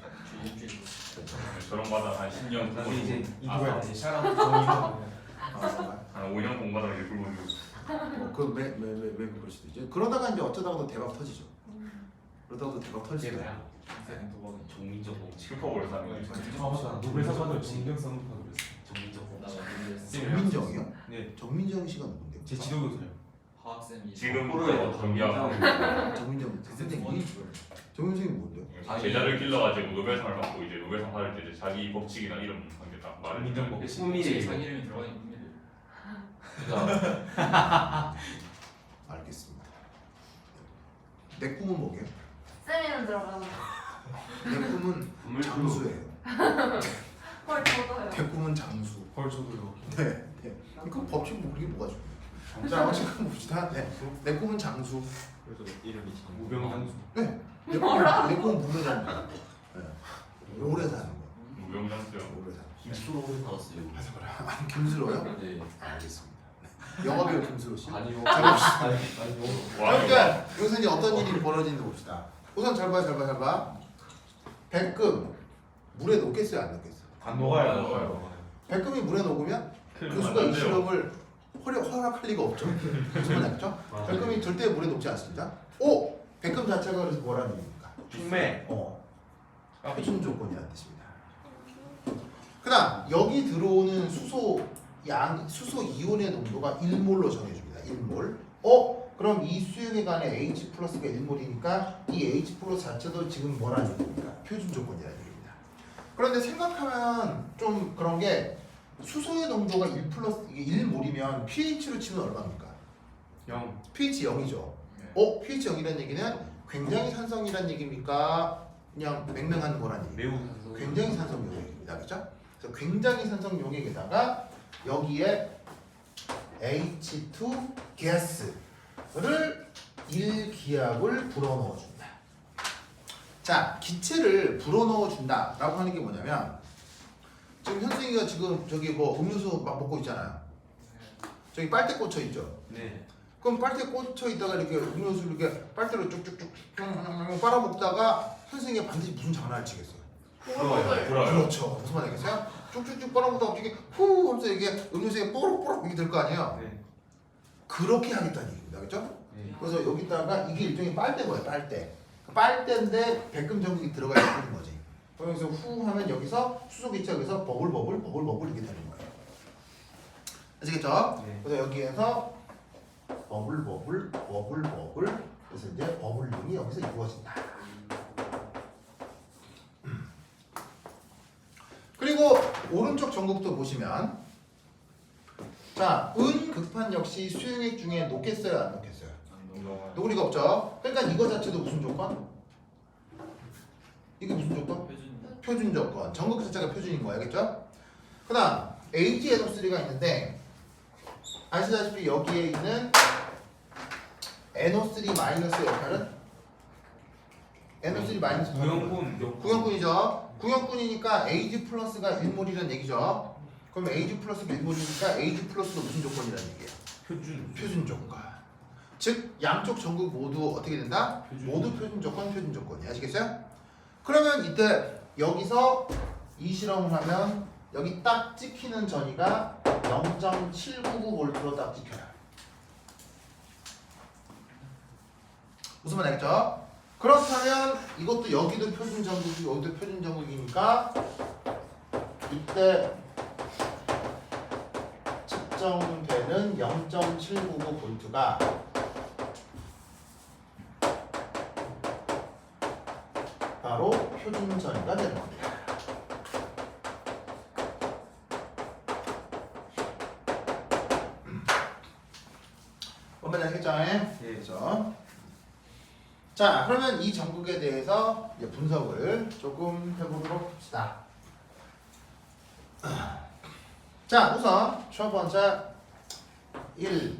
저런 받아 한 10년 나중에 이제 공부하고 이거야. 이제 샤랑 정의가 한 5년 공부하다가 이제 굶어 죽고 그왜 그럴 수도 있죠. 그러다가 이제 어쩌다가도 대박 터지죠. 그러다가도 대박 터지죠. 제가야. 정민적 공 슈퍼볼 사는 거 아 맞다. 노벨상 받을 정경상 받을 정민적 공 정민정이요? 네. 정민정 씨가 누군데요? 제 지도교수요. 화학쌤이 지금 프로에 전기하고 정민정 선생님이 정민정이 뭔데요? 제자를 길러가지고 노벨상을 받고 이제 노벨상 받을 때 이제 자기 법칙이나 이름 한 개 딱 말을 민정 해주는데 법칙. 꿈이 자기 이름이 들어가 있는 꿈이래요. 그러니까 알겠습니다. 내 꿈은 뭐게요? 쌤이는 들어가는 거. 내 꿈은 장수예요. 헐 저도요. 내 꿈은 장수. 헐 저도요. 네. 그 법칙 모르게 뭐가 중요해? 자, 어쨌든 봅시다. 네. 내 꿈은 장수. 그래서 이름이 무병장수. 네. 내 꿈은 무명장수. 네. 오래 사는 거. 무병장수요. 오래 사는 거. 김수로 받았어요. 해서 그래. 아, 김수로요? 네. 알겠습니다. 영화배우 김수로 씨. 아니요. 자, 봅시다. 아니요. 그러니까 여기서 이제 어떤 일이 벌어지는지 봅시다. 우선 잘 봐. 백금 물에 녹겠어요, 안 녹겠어요? 안 녹아요. 백금이 물에 녹으면 교수가 이 실험을 허락할 리가 없죠. 무슨 말 알죠? 백금이 절대 물에 녹지 않습니다. 백금 자체가 그래서 뭐라는 얘기입니까? 중매. 표준 조건이라는 뜻입니다. 그다음 여기 들어오는 수소 이온의 농도가 1몰로 정해줍니다. 1몰. 그럼 이 수용에 관해 H 플러스가 1몰이니까 이 H 플러스 자체도 지금 뭐라는 얘기입니까? 표준 조건이라는 얘기입니다. 그런데 생각하면 좀 그런 게 수소의 농도가 1 플러스 이게 1몰이면 pH로 치면 얼마입니까? 0. pH 0이죠. pH 0이라는 얘기는 굉장히 산성이라는 얘기입니까? 그냥 맹맹한 거라는 얘기. 매우 산성. 굉장히 산성 용액입니다. 그렇죠? 그래서 굉장히 산성 용액에다가 여기에 H2 가스를 1기압을 불어넣어 준다. 자, 기체를 불어넣어 준다라고 하는 게 뭐냐면 지금 현승이가 지금 저기 뭐 음료수 막 먹고 있잖아요. 저기 빨대 꽂혀 있죠. 네. 그럼 빨대 꽂혀 있다가 이렇게 음료수 이렇게 빨대로 쭉쭉쭉 빨아먹다가 현승이가 반드시 무슨 장난을 치겠어요? 불어요. 그렇죠. 무슨 말 알겠어요? 쭉쭉쭉 빨아먹다가 갑자기 후 하면서 이게 음료수에 뽀록뽀록 이게 될 거 아니에요? 네. 그렇게 하겠다는 얘기입니다. 그렇죠? 네. 그래서 여기다가 이게 일종의 빨대인 거예요. 빨대인데 백금 전극이 들어가 있는 거지. 그래서 후 하면 여기서 수소기체가 여기서 버블 이렇게 되는 거예요. 아시겠죠? 네. 그래서 여기에서 버블 그래서 이제 버블링이 여기서 이루어진다. 그리고 오른쪽 전극도 보시면 자, 극판 역시 수용액 중에 녹겠어요, 안 녹겠어요? 녹을 리가 없죠. 그러니까 이거 자체도 무슨 조건? 이게 무슨 조건? 표준 조건. 전극 자체가 표준인 거야, 알겠죠? 그다음 HNO3가 있는데 아시다시피 여기에 있는 NO3 마이너스의 역할은 NO3 마이너스 구형꾼이죠. 구형꾼이니까 Ag 플러스가 1몰이라는 얘기죠. 그럼 Ag 플러스가 1몰이니까 Ag 플러스도 무슨 조건이라는 얘기예요? 표준 조건. 즉 양쪽 전극 모두 어떻게 된다? 모두 표준 조건이 아시겠어요? 그러면 이때 여기서 이 실험을 하면 여기 딱 찍히는 전위가 0.799V로 딱 찍혀요. 무슨 말 알겠죠? 그렇다면 이것도 여기도 표준 전극이 여기도 표준 전극이니까 이때 측정되는 0.799V가 바로 표준 전이가 되는 겁니다. 뭔 말인지 알겠죠? 네. 그렇죠? 자, 그러면 이 전국에 대해서 이제 분석을 조금 해보도록 합시다. 자, 우선 첫 번째 1.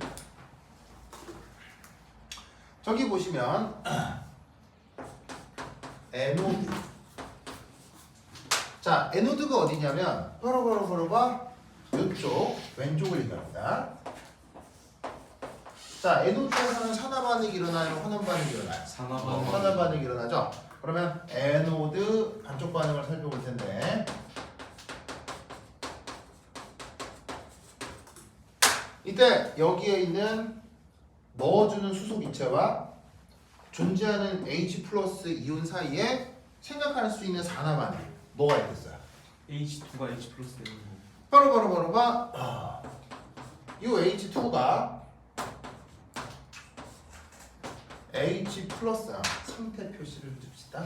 저기 보시면 에노드. 자, 에노드가 어디냐면 바로 이쪽 왼쪽을 얘기합니다. 자, 에노드에서는 산화 반응이 일어나요, 환원 반응이 일어나요? 산화 반응이 일어나죠. 그러면 에노드 반쪽 반응을 살펴볼 텐데, 이때 여기에 있는 넣어주는 수소기체와 존재하는 H 플러스 이온 사이에 생각할 수 있는 산화 반응 뭐가 있겠어요? H2가 H 플러스 되는 거. 바로 이 H2가 H 플러스 상태 표시를 줍시다.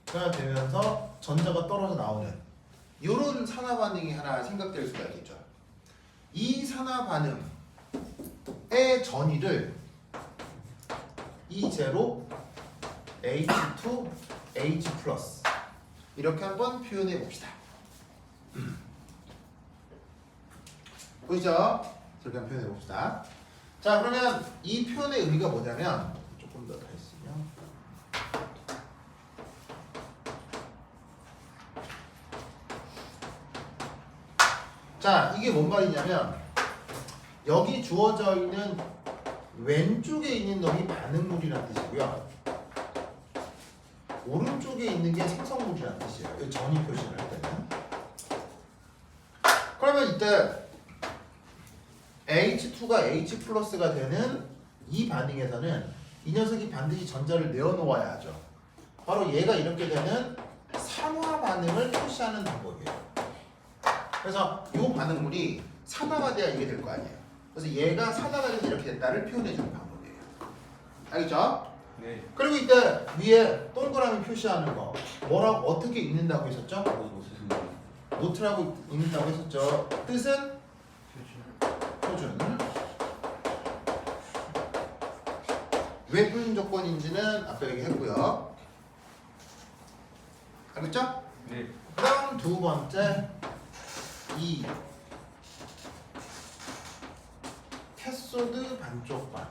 가 되면서 전자가 떨어져 나오는 이런 산화 반응이 하나 생각될 수가 있겠죠. 이 산화 반응의 전위를 E0 H2 H 플러스 이렇게 한번 표현해 봅시다. 보이죠? 이렇게 한번 표현해 봅시다. 자, 그러면 이 표현의 의미가 뭐냐면 조금 더 했으면 자, 이게 뭔 말이냐면 여기 주어져 있는 왼쪽에 있는 놈이 반응물이라는 뜻이고요. 오른쪽에 있는 게 생성물이라는 뜻이에요. 이 전위 표시를 할 때는. 그러면 이때 H2가 H 플러스가 되는 이 반응에서는 이 녀석이 반드시 전자를 내어놓아야 하죠. 바로 얘가 이렇게 되는 산화 반응을 표시하는 방법이에요. 그래서 이 반응물이 산화가 돼야 이게 될 거 아니에요. 그래서 얘가 산화가 돼서 이렇게 됐다를 표현해주는 방법이에요. 알겠죠? 네. 그리고 이때 위에 동그라미 표시하는 거 뭐라고 어떻게 읽는다고 했었죠? 노트라고 읽는다고 했었죠. 뜻은 표준. 왜 표준 조건인지는 아까 얘기했고요. 알겠죠? 네. 그다음 두 번째 2. 캐소드 반쪽 반응.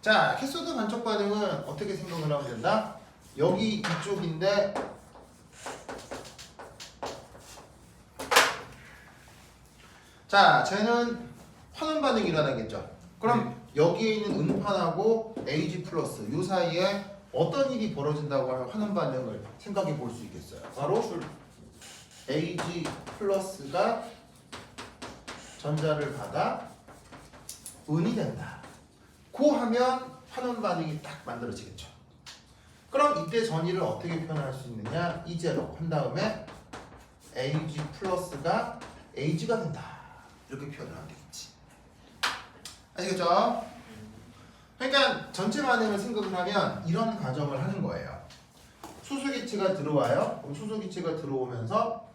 자, 캐소드 반쪽 반응은 어떻게 생각을 하면 된다? 여기 이쪽인데 자, 쟤는 환원 반응이 일어나겠죠. 그럼 여기에 있는 음판하고 Ag 플러스 이 사이에 어떤 일이 벌어진다고 하면 환원 반응을 생각해 볼 수 있겠어요. 바로 Ag 플러스가 전자를 받아 은이 된다. 고 하면 환원 반응이 딱 만들어지겠죠. 그럼 이때 전위를 어떻게 표현할 수 있느냐? 이제로 한 다음에 Ag 플러스가 Ag가 된다. 이렇게 표현을 하면 되겠지. 아시겠죠? 그러니까 전체 반응을 생각을 하면 이런 과정을 하는 거예요. 수소기체가 들어와요. 그럼 수소기체가 들어오면서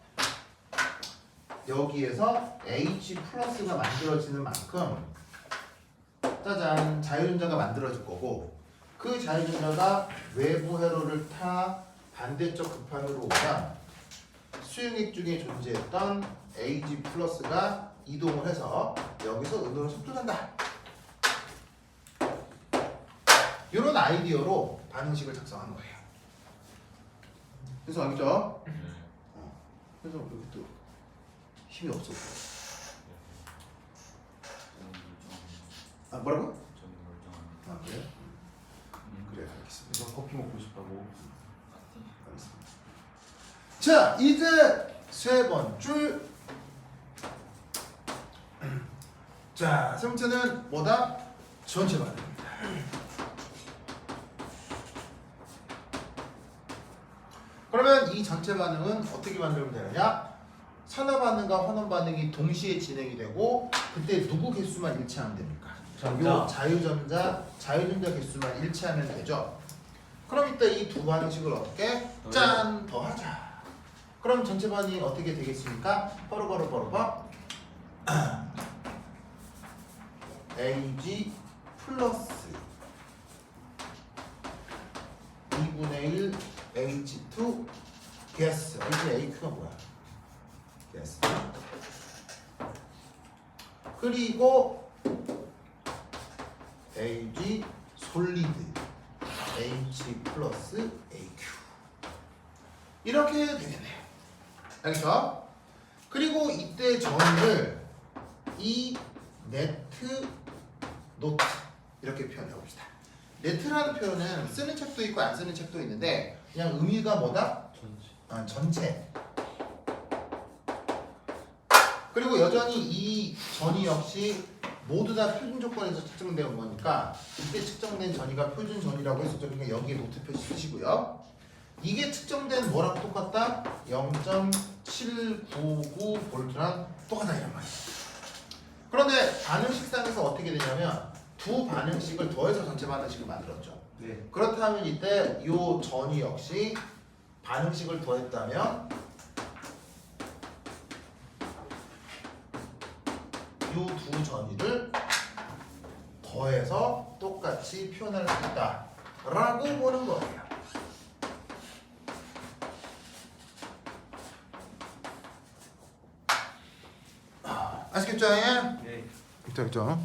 여기에서 H 플러스가 만들어지는 만큼 짜잔 자유전자가 만들어질 거고 그 자유전자가 외부 회로를 타 반대쪽 급판으로 오면 수용액 중에 존재했던 Ag 플러스가 이동을 해서 여기서 은으로 흡수된다. 이런 아이디어로 반응식을 작성한 거예요. 그래서 알겠죠? 그래서 여기 또 힘이 없어. 아 뭐라고? 아 그래요? 그래 알겠습니다. 이거 커피 먹고 싶다고. 알겠습니다. 자 이제 세 번째. 자, 세 번째는 뭐다? 전체 반응입니다. 그러면 이 전체 반응은 어떻게 만들면 되느냐? 산화 반응과 환원 반응이 동시에 진행이 되고 그때 누구 개수만 일치하면 됩니까? 요 자유전자 개수만 일치하면 되죠. 그럼 이때 이 두 반응식을 어떻게 짠 더하자. 그럼 전체 반응이 어떻게 되겠습니까? 바로 Ag 플러스 2분의 1 H2 가스. 이제 AQ가 뭐야? 가스. 그리고 Ag 솔리드 H 플러스 AQ 이렇게 되겠네요. 알겠죠? 그리고 이때 전을 이 네트 노트 이렇게 표현해 봅시다. 네트라는 표현은 쓰는 책도 있고 안 쓰는 책도 있는데 그냥 의미가 뭐다? 전체. 그리고 여전히 이 전이 역시 모두 다 표준 조건에서 측정된 거니까 이때 측정된 전이가 표준 전이라고 했었죠. 그러니까 여기에 노트 표시 쓰시고요. 이게 측정된 뭐랑 똑같다? 0.799V랑 똑같다 이런 말이에요. 그런데 반응식상에서 어떻게 되냐면 두 반응식을 더해서 전체 반응식을 만들었죠. 네. 그렇다면 이때 이 전이 역시 반응식을 더했다면 이 두 전이를 더해서 똑같이 표현할 수 있다라고 보는 거예요. 아시겠죠? 네. 됐죠?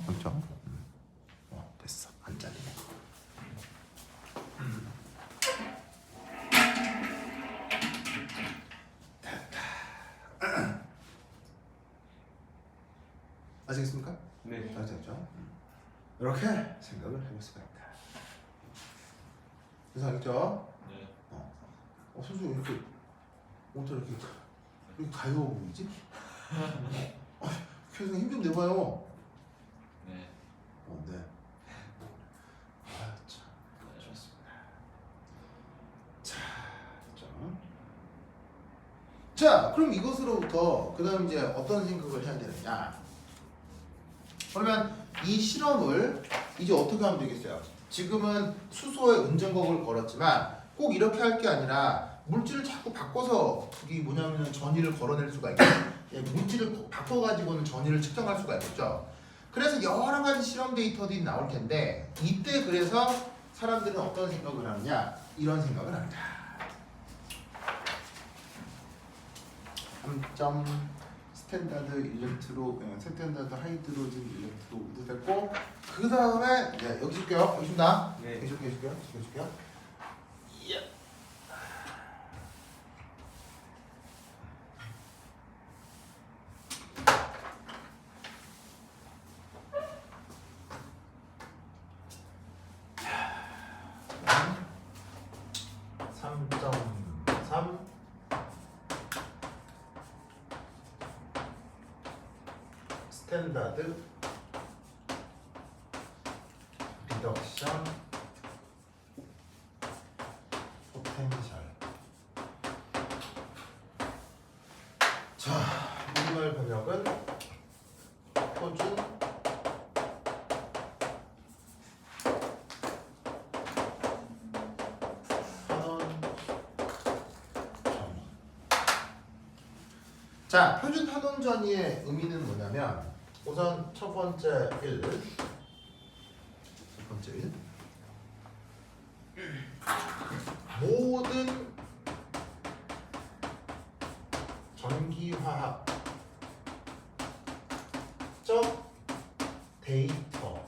됐어. 안 잘리네. 아시겠습니까? 네. 됐죠? 이렇게 생각을 해볼 수가 있다. 그래서 알겠죠? 네. 선수 이렇게 오늘 이렇게 가벼워 보이지? 교수님 힘 좀 내봐요. 네. 네. 참. 좋습니다. 자, 그럼 이것으로부터 그 다음 이제 어떤 생각을 해야 되느냐? 그러면 이 실험을 이제 어떻게 하면 되겠어요? 지금은 수소에 은전극을 걸었지만 꼭 이렇게 할 게 아니라 물질을 자꾸 바꿔서 그게 뭐냐면 전위를 걸어낼 수가 있고 물질을 바꿔가지고는 전위를 측정할 수가 있겠죠. 그래서 여러 가지 실험 데이터들이 나올 텐데 이때 그래서 사람들은 어떤 생각을 하느냐? 이런 생각을 합니다. 3점 스탠다드 스탠다드 하이드로젠 일렉트로도 됐고 그 다음에 여기 줄게요. 여기 준다. 네. 여기 줄게요. 예. 스탠다드 리덕션 포텐셜. 자, 우리말 번역은 표준 환원 전위. 자, 표준 환원 전위의 의미는 뭐냐면 우선 첫 번째 1 모든 전기화학적 데이터를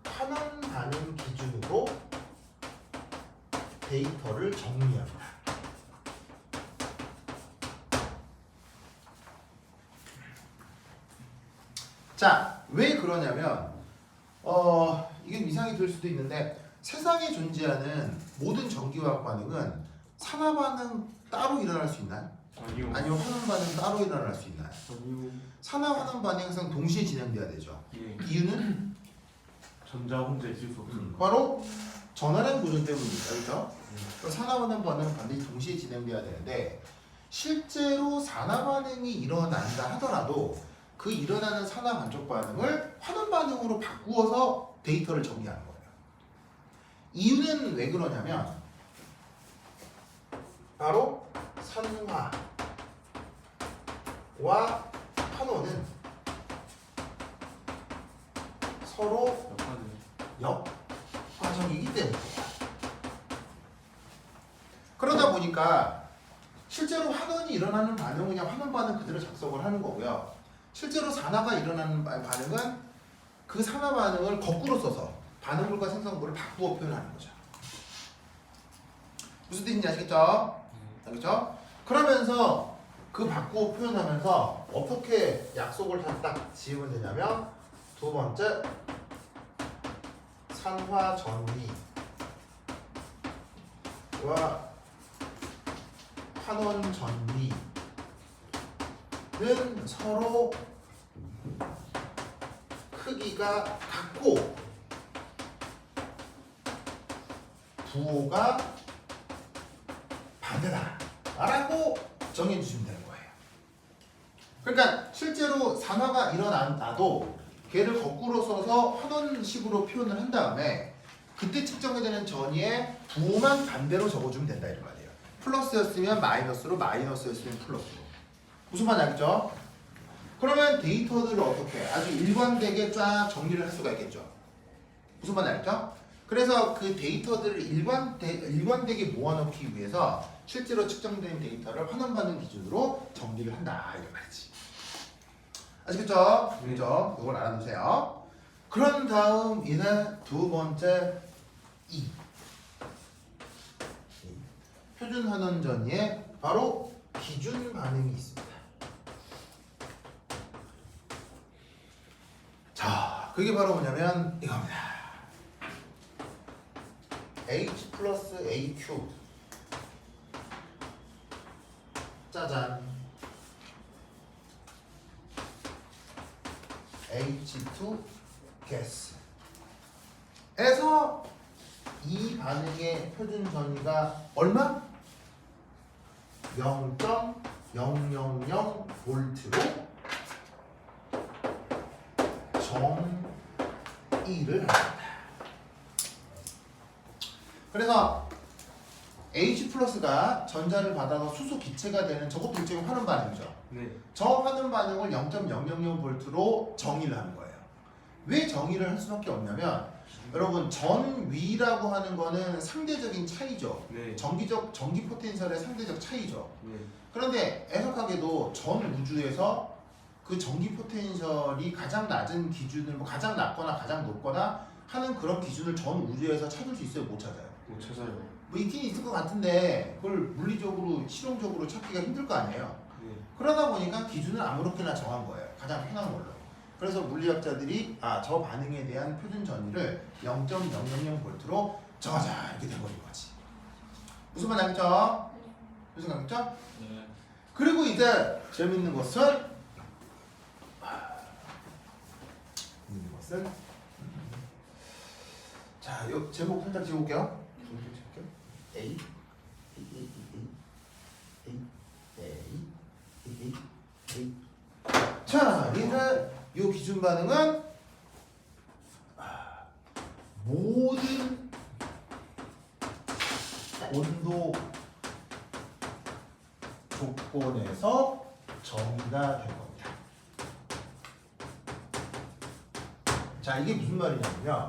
환원 반응 기준으로 데이터를 정리합니다. 자, 왜 그러냐면 이게 이상이 들 수도 있는데 세상에 존재하는 모든 전기화학 반응은 산화 반응 따로 일어날 수 있나요? 아니요. 아니면 환원 반응 따로 일어날 수 있나요? 아니요. 산화 환원 반응이 항상 동시에 진행돼야 되죠. 예. 이유는 전자 혼자 있을 수 없습니다. 바로 전화량 구조 때문입니다. 그렇죠? 산화반응과는 반드시 동시에 진행돼야 되는데 실제로 산화 반응이 일어난다 하더라도 그 일어나는 산화 반쪽 반응을 환원 반응으로 바꾸어서 데이터를 정리하는 거예요. 이유는 왜 그러냐면 바로 산화와 환원은 서로 역과정이기 때문이에요. 그러다 보니까 실제로 환원이 일어나는 반응은 그냥 환원 반응 그대로 작성을 하는 거고요. 실제로 산화가 일어나는 반응은 그 산화 반응을 거꾸로 써서 반응물과 생성물을 바꾸어 표현하는 거죠. 무슨 뜻인지 아시겠죠? 알겠죠? 그러면서 그 바꾸어 표현하면서 어떻게 약속을 딱 지으면 되냐면 두 번째 산화 전위와 환원 전위는 서로 크기가 같고 부호가 반대다 라고 정해주시면 되는 거예요. 그러니까 실제로 산화가 일어나도 걔를 거꾸로 써서 환원식으로 표현을 한 다음에 그때 측정해야 되는 전위의 부호만 반대로 적어주면 된다 이런 말이에요. 플러스였으면 마이너스로, 마이너스였으면 플러스로. 무슨 말인지 알겠죠? 그러면 데이터들을 어떻게 아주 일관되게 쫙 정리를 할 수가 있겠죠. 무슨 말인지 알겠죠? 그래서 그 데이터들을 일관되게 모아놓기 위해서 실제로 측정된 데이터를 환원 반응 기준으로 정리를 한다 이런 말이지. 아시겠죠? 그죠? 이걸 알아두세요. 그런 다음 이제 두 번째 E. 표준 환원 전위에 바로 기준 반응이 있습니다. 자, 그게 바로 뭐냐면 이겁니다. H 플러스 AQ. 짜잔. H2 가스. 에서 이 반응의 표준 전위가 얼마? 0.000 볼트로 정의를 합니다. 그래서 H 플러스가 전자를 받아서 수소 기체가 되는 저것도 일종의 환원 반응이죠. 네. 저 환원 반응을 0.000 볼트로 정의를 하는 거예요. 왜 정의를 할 수밖에 없냐면 여러분 전위라고 하는 거는 상대적인 차이죠. 네. 전기 포텐셜의 상대적 차이죠. 네. 그런데 애석하게도 전 우주에서 그 전기 포텐셜이 가장 낮은 기준을 뭐 가장 낮거나 가장 높거나 하는 그런 기준을 전 우주에서 찾을 수 있어요? 못 찾아요? 못 찾아요. 뭐 있긴 있을 것 같은데 그걸 물리적으로 실용적으로 찾기가 힘들 거 아니에요? 네. 그러다 보니까 기준을 아무렇게나 정한 거예요. 가장 편한 걸로. 그래서 물리학자들이 저 반응에 대한 표준 전위를 0.000 볼트로 정하자 이렇게 돼버린 거지. 무슨 말 알겠죠? 무슨 말 알겠죠? 네. 그리고 이제 재밌는 것은 자, 요 제목 살짝 지울게요. A 자, 이제 요 기준 반응은 모든 온도 조건에서 정의가 된 겁니다. 자, 이게 무슨 말이냐면요.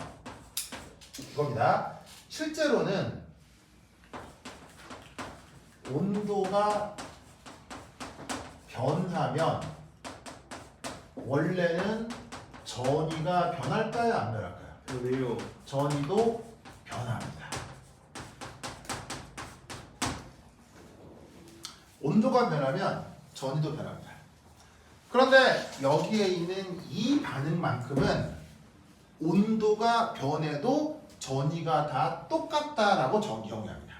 이겁니다. 실제로는 온도가 변하면 원래는 전위가 변할까요? 안 변할까요? 그래요. 전위도 변합니다. 온도가 변하면 전위도 변합니다. 그런데 여기에 있는 이 반응만큼은 온도가 변해도 전위가 다 똑같다라고 정의합니다.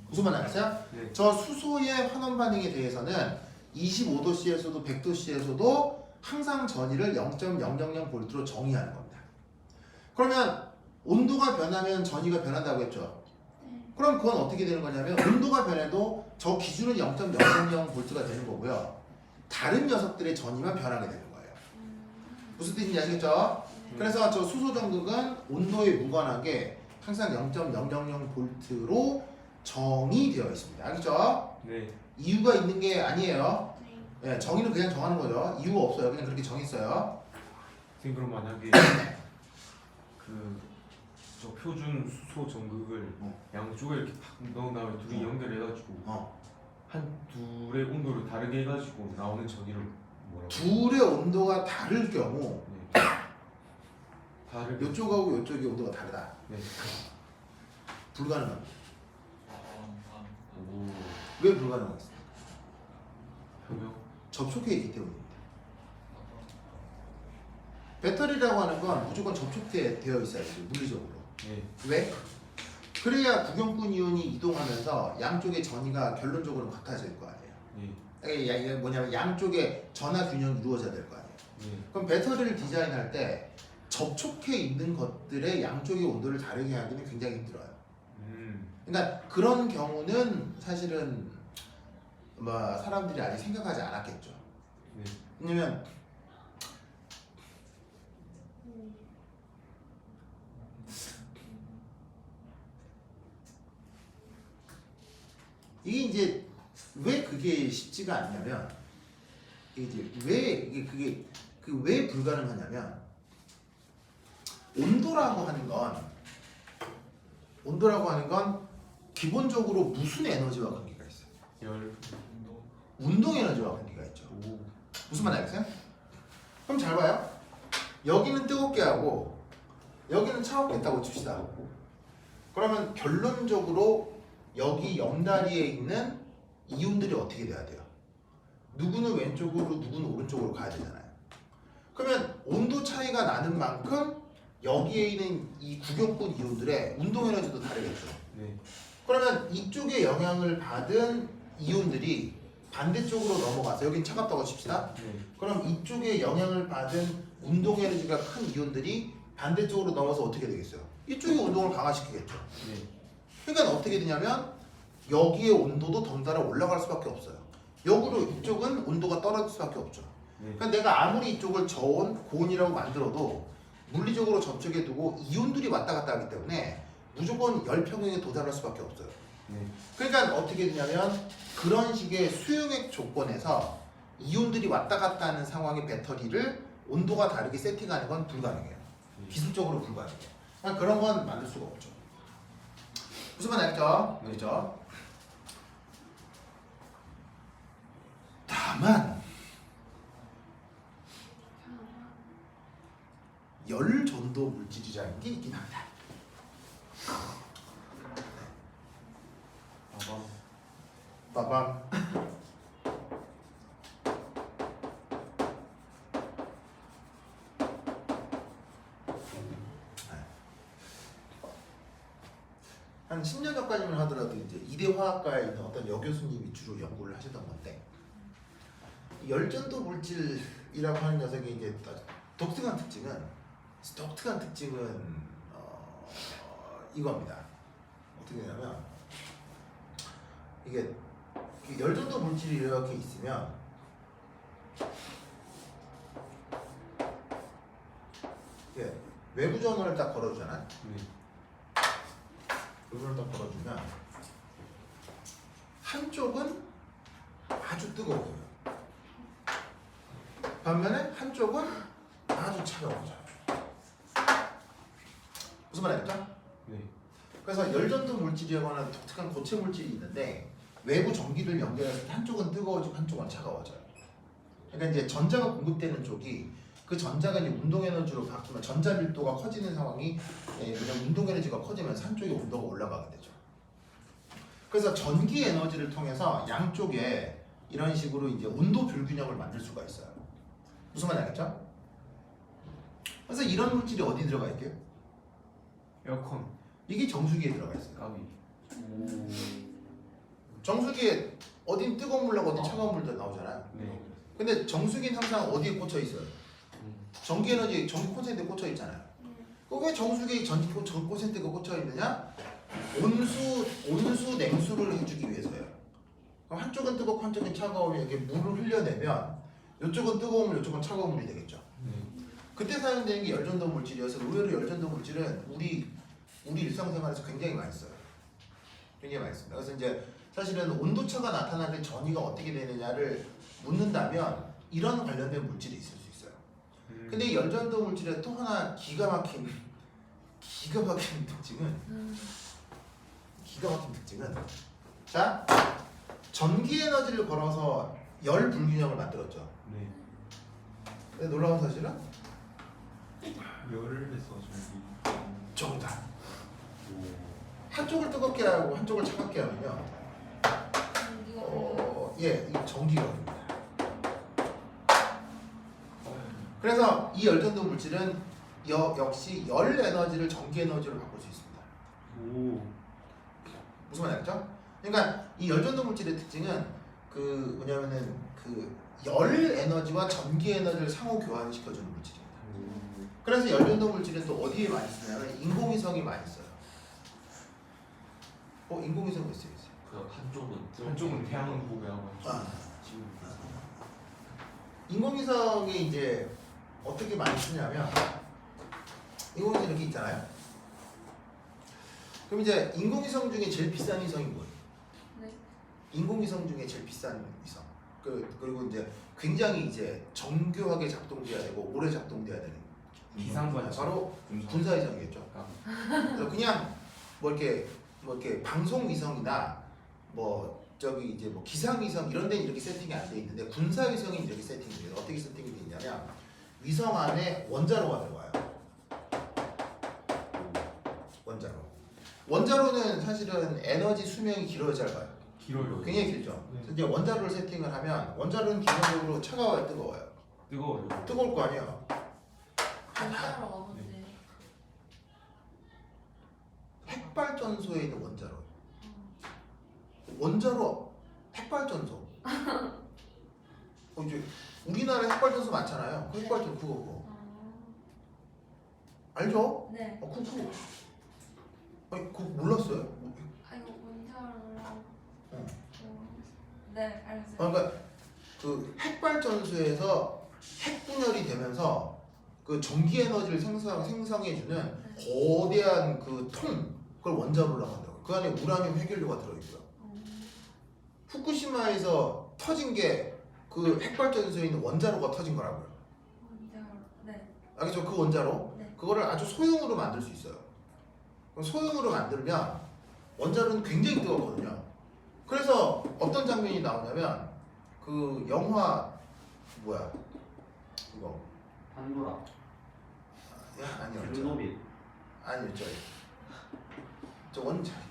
무슨 말 알았어요? 네. 저 수소의 환원 반응에 대해서는 25도씨에서도 100도씨에서도 항상 전위를 0.000 볼트로 정의하는 겁니다. 그러면 온도가 변하면 전위가 변한다고 했죠. 네. 그럼 그건 어떻게 되는 거냐면 온도가 변해도 저 기준은 0.000V가 되는 거고요. 다른 녀석들의 전위만 변하게 되는 거예요. 무슨 뜻인지 아시겠죠? 그래서 저 수소 전극은 온도에 무관하게 항상 0.000V로 정의되어 있습니다. 알겠죠? 네. 이유가 있는 게 아니에요. 네. 예, 정의는 그냥 정하는 거죠. 이유가 없어요. 그냥 그렇게 정했어요. 선생님 그럼 만약에 그 저 표준 수소 전극을 양쪽에 이렇게 팍 넣은 다음에 둘이 연결해가지고 한 둘의 온도를 다르게 해가지고 나오는 전기를 뭐라고? 둘의 온도가 다를 경우 네. 다르게. 이쪽하고 이쪽의 온도가 다르다. 네. 불가능합니다. 오. 왜 불가능하겠습니까? 혁명. 접촉해 있기 때문입니다. 배터리라고 하는 건 무조건 접촉되어 있어야죠. 물리적으로. 네. 왜? 그래야 구경꾼 이온이 이동하면서 양쪽의 전위가 결론적으로 같아질 거 아니에요. 네. 이게 뭐냐면 양쪽의 전하 균형이 이루어져야 될 거 아니에요. 네. 그럼 배터리를 디자인할 때 접촉해 있는 것들의 양쪽의 온도를 다르게 하기는 굉장히 힘들어요. 그러니까 그런 경우는 사실은 뭐 사람들이 아직 생각하지 않았겠죠. 네. 왜냐면 이게 이제 왜 그게 쉽지가 않냐면 이게 이제 왜 불가능하냐면 온도라고 하는 건 기본적으로 무슨 에너지와 관계가 있어요? 열. 운동 에너지와 관계가 있죠. 오. 무슨 말 알겠어요? 그럼 잘 봐요. 여기는 뜨겁게 하고 여기는 차갑게 했다고 칩시다. 그러면 결론적으로 여기 옆다리에 있는 이온들이 어떻게 돼야 돼요? 누구는 왼쪽으로 누구는 오른쪽으로 가야 되잖아요. 그러면 온도 차이가 나는 만큼 여기에 있는 이 구경꾼 이온들의 운동 에너지도 다르겠죠. 네. 그러면 이쪽에 영향을 받은 이온들이 반대쪽으로 넘어가서 여긴 차갑다고 칩시다. 네. 그럼 이쪽에 영향을 받은 운동 에너지가 큰 이온들이 반대쪽으로 넘어서 어떻게 되겠어요? 이쪽의 운동을 강화시키겠죠. 네. 그러니까 어떻게 되냐면 여기의 온도도 덩달아 올라갈 수밖에 없어요. 역으로 이쪽은 온도가 떨어질 수밖에 없죠. 네. 그러니까 내가 아무리 이쪽을 저온, 고온이라고 만들어도 물리적으로 접촉해 두고 이온들이 왔다 갔다 하기 때문에 무조건 열 평형에 도달할 수밖에 없어요. 네. 그러니까 어떻게 되냐면 그런 식의 수용액 조건에서 이온들이 왔다 갔다 하는 상황의 배터리를 온도가 다르게 세팅하는 건 불가능해요. 기술적으로 불가능해요. 그러니까 그런 건 만들 수가 없죠. 무슨 말 알겠죠? 네. 그렇죠? 다만 열 전도 물질이라는 게 있긴 합니다. 빠밤. 빠밤. 한 10년 전까지만 하더라도 이제 이대 화학과에 있는 어떤 여교수님이 주로 연구를 하셨던 건데 열전도 물질이라고 하는 녀석의 이제 독특한 특징은 이겁니다. 어떻게 되냐면 이게 열전도 물질이 이렇게 있으면 이게 외부 전원을 딱 걸어주잖아. 네. 이걸 딱 걸어주면 한쪽은 아주 뜨거워져요. 반면에 한쪽은 아주 차가워져요. 무슨 말 알겠죠? 네. 그래서 열전도 물질이라고 하는 독특한 고체 물질이 있는데 외부 전기를 연결했을 때 한쪽은 뜨거워지고 한쪽은 차가워져요. 그러니까 이제 전자가 공급되는 쪽이 그 전자가 이제 운동 에너지로 바뀌면 전자 밀도가 커지는 상황이 그냥 운동 에너지가 커지면서 한쪽의 온도가 올라가게 되죠. 그래서 전기 에너지를 통해서 양쪽에 이런 식으로 이제 온도 불균형을 만들 수가 있어요. 무슨 말 알겠죠? 그래서 이런 물질이 어디 들어가 있게요? 에어컨. 이게 정수기에 들어가 있어요. 까비. 오. 정수기에 어딘 뜨거운 물 나고 어딘 차가운 물도 나오잖아요. 네. 근데 정수기는 항상 어디에 꽂혀 있어요? 전기 에너지, 전기 콘센트에 꽂혀 있잖아요. 왜 정수기에 전 콘센트가 꽂혀 있느냐? 온수 냉수를 해주기 위해서예요. 그럼 한쪽은 뜨겁고 한쪽은 차가우면 이렇게 물을 흘려내면 이쪽은 뜨거우면 이쪽은 차가운 물이 되겠죠. 그때 사용되는 게 열전도 물질이어서 의외로 열전도 물질은 우리 일상생활에서 굉장히 많이 써요. 굉장히 많이 씁니다. 그래서 이제 사실은 온도차가 나타날 때 전이가 어떻게 되느냐를 묻는다면 이런 관련된 물질이 있을 수 있어요. 근데 이 열전도 물질의 또 하나 기가 막힌 특징은 자, 전기 에너지를 걸어서 열 불균형을 만들었죠. 네. 근데 놀라운 사실은 열을 해서 저기 정답. 한쪽을 뜨겁게 하고 한쪽을 차갑게 하면요. 예, 이 전기가 됩니다. 그래서 이 열전도 물질은 역시 열 에너지를 전기 에너지로 바꿀 수 있습니다. 오. 무슨 말 알죠? 그러니까 이 열전도 물질의 특징은 그 뭐냐면은 그 열 에너지와 전기 에너지를 상호 교환시켜주는 물질입니다. 그래서 열전도 물질은 또 어디에 많이 쓰냐면 인공위성이 많이 써요. 인공위성 몇 있어요? 그 한쪽은 태양을 보게 하고 아. 지금 인공위성이 이제 어떻게 많이 쓰냐면 인공위성 이렇게 있잖아요. 그럼 이제 인공위성 중에 제일 비싼 위성이 뭐예요? 네. 인공위성 중에 제일 비싼 위성. 그리고 이제 굉장히 이제 정교하게 작동돼야 되고 오래 작동돼야 되는 비상관점. 바로 군사위성이겠죠. 그래서 그냥 뭐 이렇게 방송위성이나 뭐 저기 이제 뭐 기상위성 이런 데는 이렇게 세팅이 안 돼 있는데 군사위성이 이렇게 세팅이 돼요. 어떻게 세팅이 돼 있냐면 위성 안에 원자로가 들어가요. 원자로는 사실은 에너지 수명이 길어요, 짧아요? 길어요. 굉장히 길죠. 네. 그래서 이제 원자로를 세팅을 하면 원자로는 기본적으로 차가워요, 뜨거워요? 뜨거워요. 뜨거울 거 아니에요. 원자로 어딘데? 핵발전소에 있는 원자로. 원자로 핵발전소. 이제 우리나라 핵발전소 많잖아요. 그 핵발전소 그거. 알죠? 네. 그거. 아니 그거 몰랐어요? 아이고 원자로랑. 어. 네, 알겠어요. 그러니까 그 핵발전소에서 핵분열이 되면서 그 전기 에너지를 생성해주는 거대한 그 통, 그걸 원자로라고 한다고. 그 안에 우라늄 핵연료가 들어있고요. 후쿠시마에서 터진 게 그 핵발전소에 있는 원자로가 터진 거라고요. 원자로. 네. 알겠죠? 그 원자로. 네. 그거를 아주 소형으로 만들 수 있어요. 그럼 소형으로 만들면 원자로는 굉장히 뜨겁거든요. 그래서 어떤 장면이 나오냐면 그 영화 뭐야 이거 판도라. 아니요 chernobyl. 아니요 저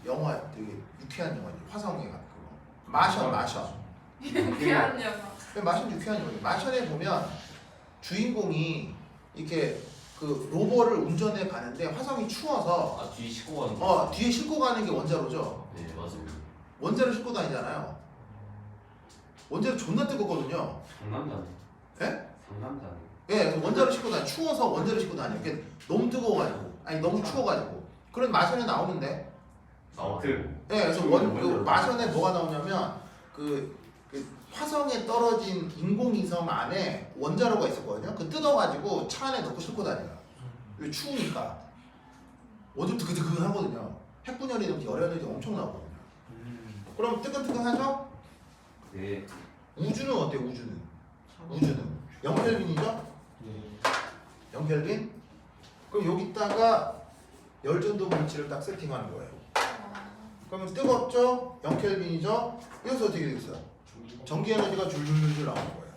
영화 되게 유쾌한 영화죠. 화성에 가는 그거 마션. 유쾌한 영화. 마션 유쾌한 영화. 마션에 보면 주인공이 이렇게 그 로버를 운전해 가는데 화성이 추워서 아 뒤에 싣고 가는 거. 뒤에 싣고 가는 게 원자로죠. 네 맞아요. 원자로 싣고 다니잖아요. 원자로 존나 뜨겁거든요. 상남자. 예? 상남자. 예, 그래서 원자로 싣고 다니. 추워서 원자로 싣고 다녀. 이게 너무 뜨거워가지고, 아니 너무 추워가지고. 그런 마션에 나오는데. 그 예, 그래서 그 마션에 뭐가 나오냐면 그 화성에 떨어진 인공위성 안에 원자로가 있었거든요. 그 뜯어가지고 차 안에 넣고 싣고 다녀요. 이게 추우니까. 원자로 뜨끈뜨끈하거든요. 핵분열이 되면 열 에너지 엄청 나오거든요. 그럼 뜨끈뜨끈하죠? 네. 우주는 어때요? 우주는 0켈빈이죠? 네. 0켈빈? 그럼 여기다가 열전도 물질을 딱 세팅하는 거예요. 그러면 뜨겁죠? 0켈빈이죠? 여기서 어떻게 되겠어요? 전기 에너지가 줄줄줄 나오는 거예요.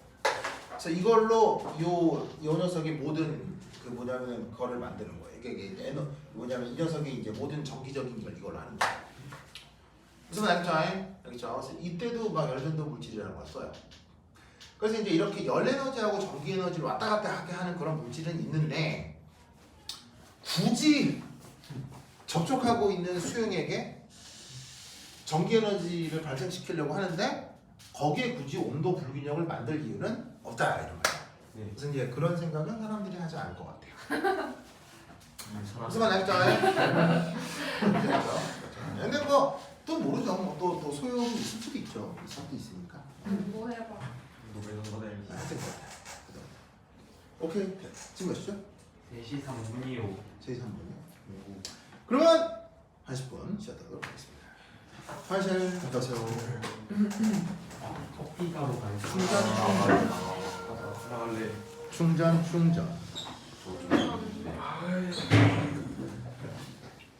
그래서 이걸로 요 녀석이 모든 그 뭐냐면 그거를 만드는 거예요. 이게 뭐냐면 이 녀석이 이제 모든 정기적인 걸 이걸로 하는 거예요. 무슨 말인지 알겠죠? 그래서 이때도 막 열전도 물질이라는 걸 써요. 그래서 이제 이렇게 열 에너지하고 전기 에너지를 왔다 갔다 하게 하는 그런 물질은 있는데 굳이 접촉하고 있는 수용에게 전기 에너지를 발생시키려고 하는데 거기에 굳이 온도 불균형을 만들 이유는 없다 이런 거예요. 네. 그래서 이제 그런 생각은 사람들이 하지 않을 것 같아요. 무슨 말 알겠잖아요? 근데 뭐 또 모르죠. 뭐 또 소용이 있을 수도 있죠. 있을 수도 있으니까. 뭐 해봐. 노벨 받아야 하여튼 오케이. 지금 몇시죠? 4시 3분이요. 3시 3분이요. 그러면 80분 쉬었다고 하겠습니다. 화이팅 갔다 오세요. 커피가로 가요. 나갈래. 충전. 음.